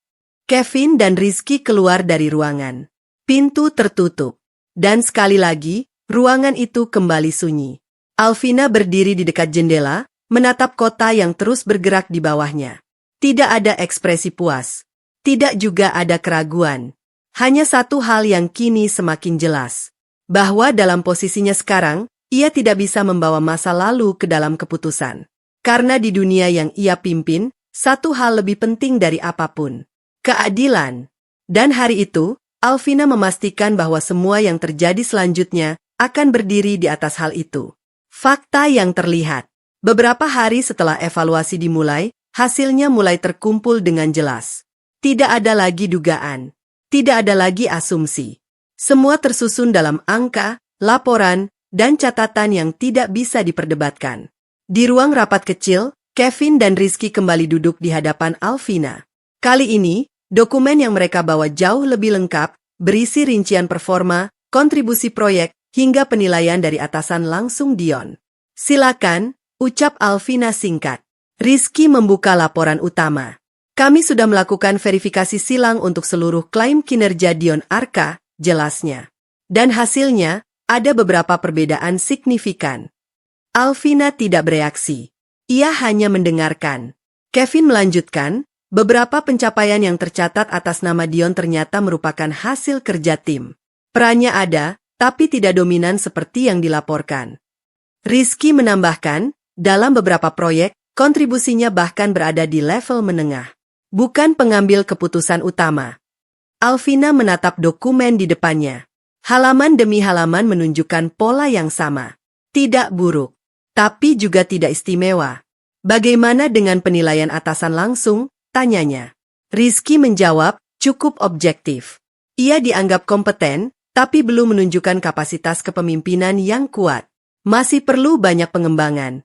Kevin dan Rizky keluar dari ruangan. Pintu tertutup. Dan sekali lagi, ruangan itu kembali sunyi. Alvina berdiri di dekat jendela, menatap kota yang terus bergerak di bawahnya. Tidak ada ekspresi puas. Tidak juga ada keraguan. Hanya satu hal yang kini semakin jelas. Bahwa dalam posisinya sekarang, ia tidak bisa membawa masa lalu ke dalam keputusan. Karena di dunia yang ia pimpin, satu hal lebih penting dari apapun. Keadilan. Dan hari itu, Alvina memastikan bahwa semua yang terjadi selanjutnya akan berdiri di atas hal itu. Fakta yang terlihat. Beberapa hari setelah evaluasi dimulai, hasilnya mulai terkumpul dengan jelas. Tidak ada lagi dugaan. Tidak ada lagi asumsi. Semua tersusun dalam angka, laporan, dan catatan yang tidak bisa diperdebatkan. Di ruang rapat kecil, Kevin dan Rizky kembali duduk di hadapan Alvina. Kali ini, dokumen yang mereka bawa jauh lebih lengkap, berisi rincian performa, kontribusi proyek, hingga penilaian dari atasan langsung Dion. Silakan, ucap Alvina singkat. Rizky membuka laporan utama. Kami sudah melakukan verifikasi silang untuk seluruh klaim kinerja Dion Arka, jelasnya. Dan hasilnya, ada beberapa perbedaan signifikan. Alvina tidak bereaksi. Ia hanya mendengarkan. Kevin melanjutkan, beberapa pencapaian yang tercatat atas nama Dion ternyata merupakan hasil kerja tim. Perannya ada, tapi tidak dominan seperti yang dilaporkan. Rizky menambahkan, dalam beberapa proyek, kontribusinya bahkan berada di level menengah. Bukan pengambil keputusan utama. Alvina menatap dokumen di depannya. Halaman demi halaman menunjukkan pola yang sama. Tidak buruk, tapi juga tidak istimewa. Bagaimana dengan penilaian atasan langsung? Tanyanya. Rizky menjawab, cukup objektif. Ia dianggap kompeten, tapi belum menunjukkan kapasitas kepemimpinan yang kuat. Masih perlu banyak pengembangan.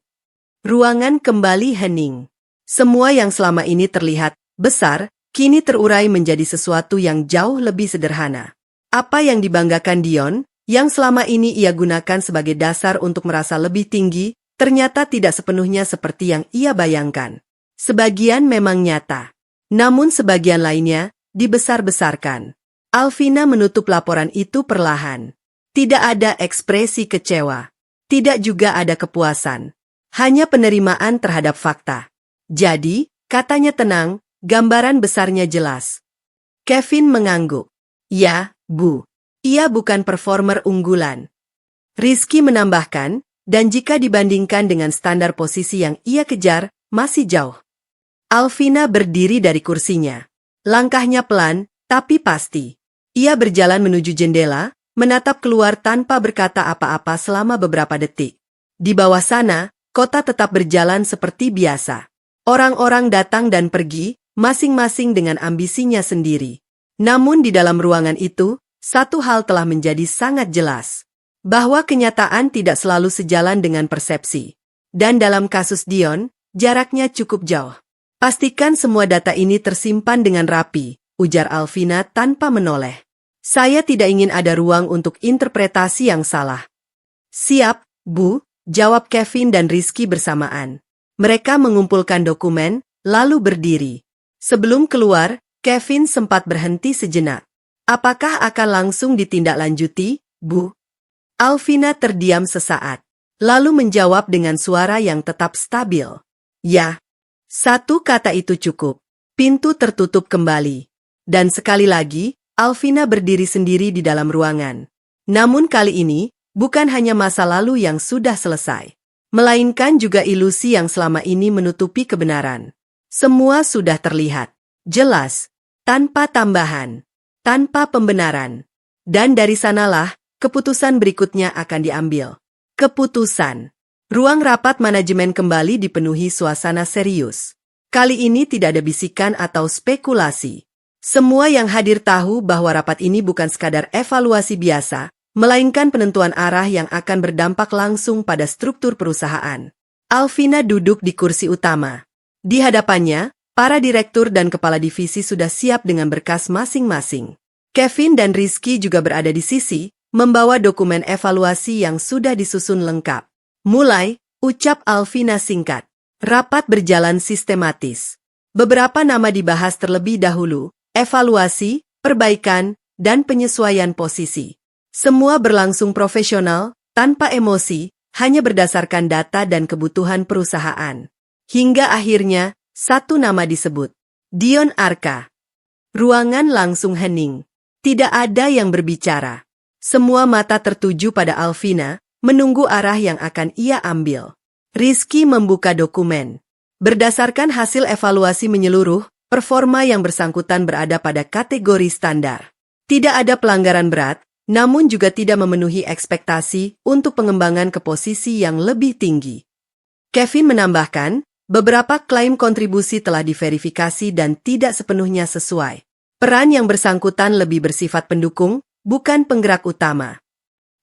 Ruangan kembali hening. Semua yang selama ini terlihat besar, kini terurai menjadi sesuatu yang jauh lebih sederhana. Apa yang dibanggakan Dion, yang selama ini ia gunakan sebagai dasar untuk merasa lebih tinggi, ternyata tidak sepenuhnya seperti yang ia bayangkan. Sebagian memang nyata, namun sebagian lainnya dibesar-besarkan. Alvina menutup laporan itu perlahan. Tidak ada ekspresi kecewa. Tidak juga ada kepuasan. Hanya penerimaan terhadap fakta. Jadi, katanya tenang, gambaran besarnya jelas. Kevin mengangguk. Ya, Bu. Ia bukan performer unggulan. Rizky menambahkan, dan jika dibandingkan dengan standar posisi yang ia kejar, masih jauh. Alvina berdiri dari kursinya. Langkahnya pelan, tapi pasti. Ia berjalan menuju jendela, menatap keluar tanpa berkata apa-apa selama beberapa detik. Di bawah sana, kota tetap berjalan seperti biasa. Orang-orang datang dan pergi, masing-masing dengan ambisinya sendiri. Namun di dalam ruangan itu, satu hal telah menjadi sangat jelas. Bahwa kenyataan tidak selalu sejalan dengan persepsi. Dan dalam kasus Dion, jaraknya cukup jauh. Pastikan semua data ini tersimpan dengan rapi, ujar Alvina tanpa menoleh. Saya tidak ingin ada ruang untuk interpretasi yang salah. Siap, Bu, jawab Kevin dan Rizky bersamaan. Mereka mengumpulkan dokumen, lalu berdiri. Sebelum keluar, Kevin sempat berhenti sejenak. Apakah akan langsung ditindaklanjuti, Bu? Alvina terdiam sesaat, lalu menjawab dengan suara yang tetap stabil. Ya. Satu kata itu cukup. Pintu tertutup kembali. Dan sekali lagi, Alvina berdiri sendiri di dalam ruangan. Namun kali ini, bukan hanya masa lalu yang sudah selesai, melainkan juga ilusi yang selama ini menutupi kebenaran. Semua sudah terlihat, jelas, tanpa tambahan, tanpa pembenaran. Dan dari sanalah, keputusan berikutnya akan diambil. Keputusan. Ruang rapat manajemen kembali dipenuhi suasana serius. Kali ini tidak ada bisikan atau spekulasi. Semua yang hadir tahu bahwa rapat ini bukan sekadar evaluasi biasa, melainkan penentuan arah yang akan berdampak langsung pada struktur perusahaan. Alvina duduk di kursi utama. Di hadapannya, para direktur dan kepala divisi sudah siap dengan berkas masing-masing. Kevin dan Rizky juga berada di sisi, membawa dokumen evaluasi yang sudah disusun lengkap. Mulai, ucap Alvina singkat. Rapat berjalan sistematis. Beberapa nama dibahas terlebih dahulu, evaluasi, perbaikan, dan penyesuaian posisi. Semua berlangsung profesional, tanpa emosi, hanya berdasarkan data dan kebutuhan perusahaan. Hingga akhirnya, satu nama disebut. Dion Arka. Ruangan langsung hening. Tidak ada yang berbicara. Semua mata tertuju pada Alvina, menunggu arah yang akan ia ambil. Rizky membuka dokumen. Berdasarkan hasil evaluasi menyeluruh, performa yang bersangkutan berada pada kategori standar. Tidak ada pelanggaran berat, namun juga tidak memenuhi ekspektasi untuk pengembangan ke posisi yang lebih tinggi. Kevin menambahkan, beberapa klaim kontribusi telah diverifikasi dan tidak sepenuhnya sesuai. Peran yang bersangkutan lebih bersifat pendukung, bukan penggerak utama.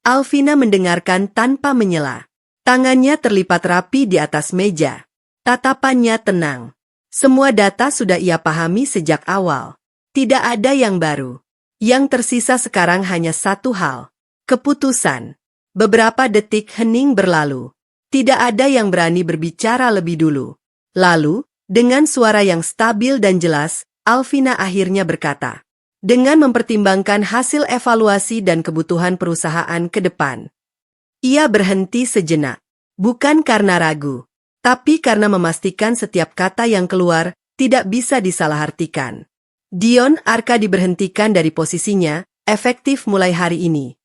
Alvina mendengarkan tanpa menyela. Tangannya terlipat rapi di atas meja. Tatapannya tenang. Semua data sudah ia pahami sejak awal. Tidak ada yang baru. Yang tersisa sekarang hanya satu hal. Keputusan. Beberapa detik hening berlalu. Tidak ada yang berani berbicara lebih dulu. Lalu, dengan suara yang stabil dan jelas, Alvina akhirnya berkata, dengan mempertimbangkan hasil evaluasi dan kebutuhan perusahaan ke depan. Ia berhenti sejenak. Bukan karena ragu, tapi karena memastikan setiap kata yang keluar tidak bisa disalahartikan. Dion Arka diberhentikan dari posisinya, efektif mulai hari ini.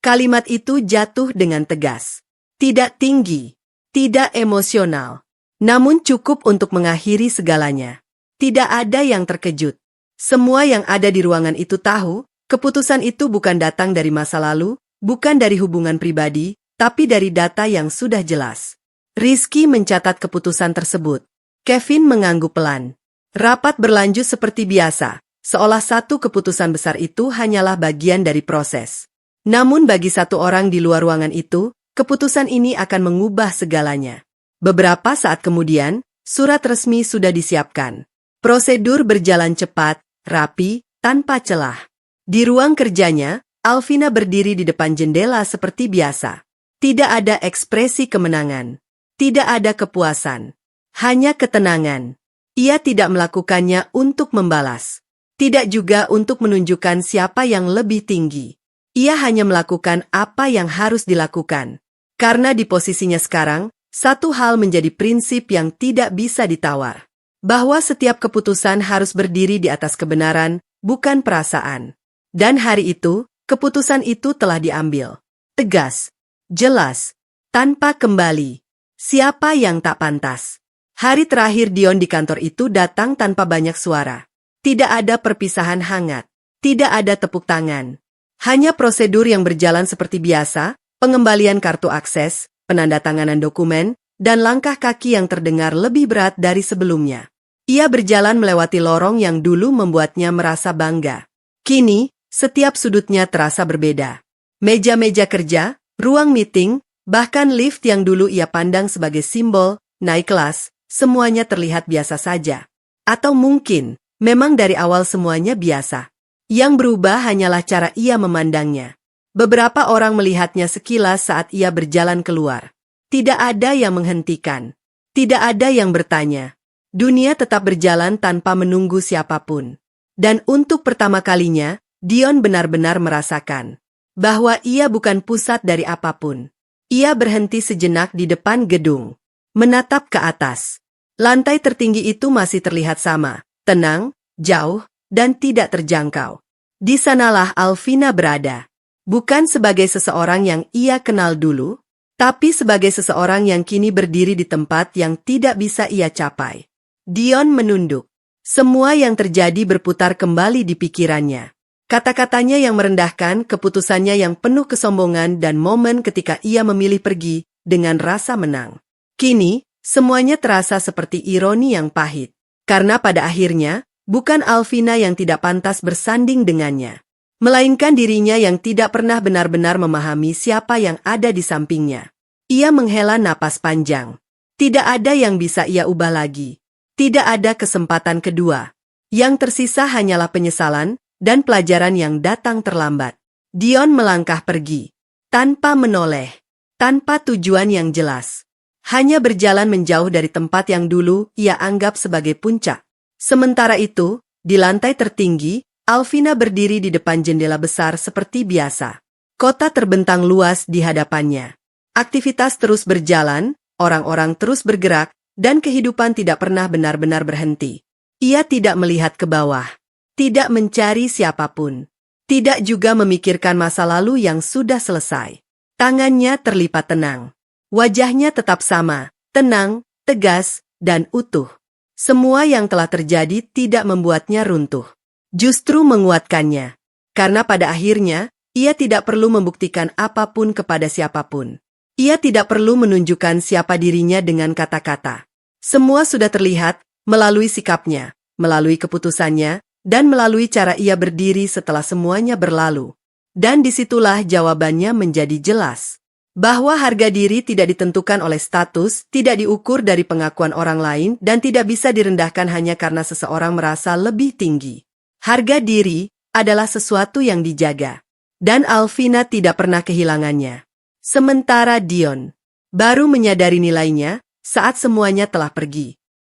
Kalimat itu jatuh dengan tegas. Tidak tinggi, tidak emosional, namun cukup untuk mengakhiri segalanya. Tidak ada yang terkejut. Semua yang ada di ruangan itu tahu, keputusan itu bukan datang dari masa lalu, bukan dari hubungan pribadi, tapi dari data yang sudah jelas. Rizky mencatat keputusan tersebut. Kevin mengangguk pelan. Rapat berlanjut seperti biasa, seolah satu keputusan besar itu hanyalah bagian dari proses. Namun bagi satu orang di luar ruangan itu, keputusan ini akan mengubah segalanya. Beberapa saat kemudian, surat resmi sudah disiapkan. Prosedur berjalan cepat, rapi, tanpa celah. Di ruang kerjanya, Alvina berdiri di depan jendela seperti biasa. Tidak ada ekspresi kemenangan. Tidak ada kepuasan. Hanya ketenangan. Ia tidak melakukannya untuk membalas. Tidak juga untuk menunjukkan siapa yang lebih tinggi. Ia hanya melakukan apa yang harus dilakukan. Karena di posisinya sekarang, satu hal menjadi prinsip yang tidak bisa ditawar. Bahwa setiap keputusan harus berdiri di atas kebenaran, bukan perasaan. Dan hari itu, keputusan itu telah diambil. Tegas, jelas, tanpa kembali. Siapa yang tak pantas? Hari terakhir Dion di kantor itu datang tanpa banyak suara. Tidak ada perpisahan hangat. Tidak ada tepuk tangan. Hanya prosedur yang berjalan seperti biasa, pengembalian kartu akses, penandatanganan dokumen, dan langkah kaki yang terdengar lebih berat dari sebelumnya. Ia berjalan melewati lorong yang dulu membuatnya merasa bangga. Kini, setiap sudutnya terasa berbeda. Meja-meja kerja, ruang meeting, bahkan lift yang dulu ia pandang sebagai simbol naik kelas, semuanya terlihat biasa saja. Atau mungkin, memang dari awal semuanya biasa. Yang berubah hanyalah cara ia memandangnya. Beberapa orang melihatnya sekilas saat ia berjalan keluar. Tidak ada yang menghentikan. Tidak ada yang bertanya. Dunia tetap berjalan tanpa menunggu siapapun. Dan untuk pertama kalinya, Dion benar-benar merasakan bahwa ia bukan pusat dari apapun. Ia berhenti sejenak di depan gedung, menatap ke atas. Lantai tertinggi itu masih terlihat sama, tenang, jauh, dan tidak terjangkau. Di sanalah Alvina berada. Bukan sebagai seseorang yang ia kenal dulu, tapi sebagai seseorang yang kini berdiri di tempat yang tidak bisa ia capai. Dion menunduk. Semua yang terjadi berputar kembali di pikirannya. Kata-katanya yang merendahkan, keputusannya yang penuh kesombongan, dan momen ketika ia memilih pergi dengan rasa menang. Kini, semuanya terasa seperti ironi yang pahit. Karena pada akhirnya, bukan Alvina yang tidak pantas bersanding dengannya, melainkan dirinya yang tidak pernah benar-benar memahami siapa yang ada di sampingnya. Ia menghela napas panjang. Tidak ada yang bisa ia ubah lagi. Tidak ada kesempatan kedua. Yang tersisa hanyalah penyesalan dan pelajaran yang datang terlambat. Dion melangkah pergi, tanpa menoleh, tanpa tujuan yang jelas. Hanya berjalan menjauh dari tempat yang dulu ia anggap sebagai puncak. Sementara itu, di lantai tertinggi, Alvina berdiri di depan jendela besar seperti biasa. Kota terbentang luas di hadapannya. Aktivitas terus berjalan, orang-orang terus bergerak, dan kehidupan tidak pernah benar-benar berhenti. Ia tidak melihat ke bawah, tidak mencari siapapun, tidak juga memikirkan masa lalu yang sudah selesai. Tangannya terlipat tenang. Wajahnya tetap sama, tenang, tegas, dan utuh. Semua yang telah terjadi tidak membuatnya runtuh. Justru menguatkannya. Karena pada akhirnya, ia tidak perlu membuktikan apapun kepada siapapun. Ia tidak perlu menunjukkan siapa dirinya dengan kata-kata. Semua sudah terlihat melalui sikapnya, melalui keputusannya, dan melalui cara ia berdiri setelah semuanya berlalu. Dan disitulah jawabannya menjadi jelas. Bahwa harga diri tidak ditentukan oleh status, tidak diukur dari pengakuan orang lain, dan tidak bisa direndahkan hanya karena seseorang merasa lebih tinggi. Harga diri adalah sesuatu yang dijaga. Dan Alvina tidak pernah kehilangannya. Sementara Dion baru menyadari nilainya saat semuanya telah pergi.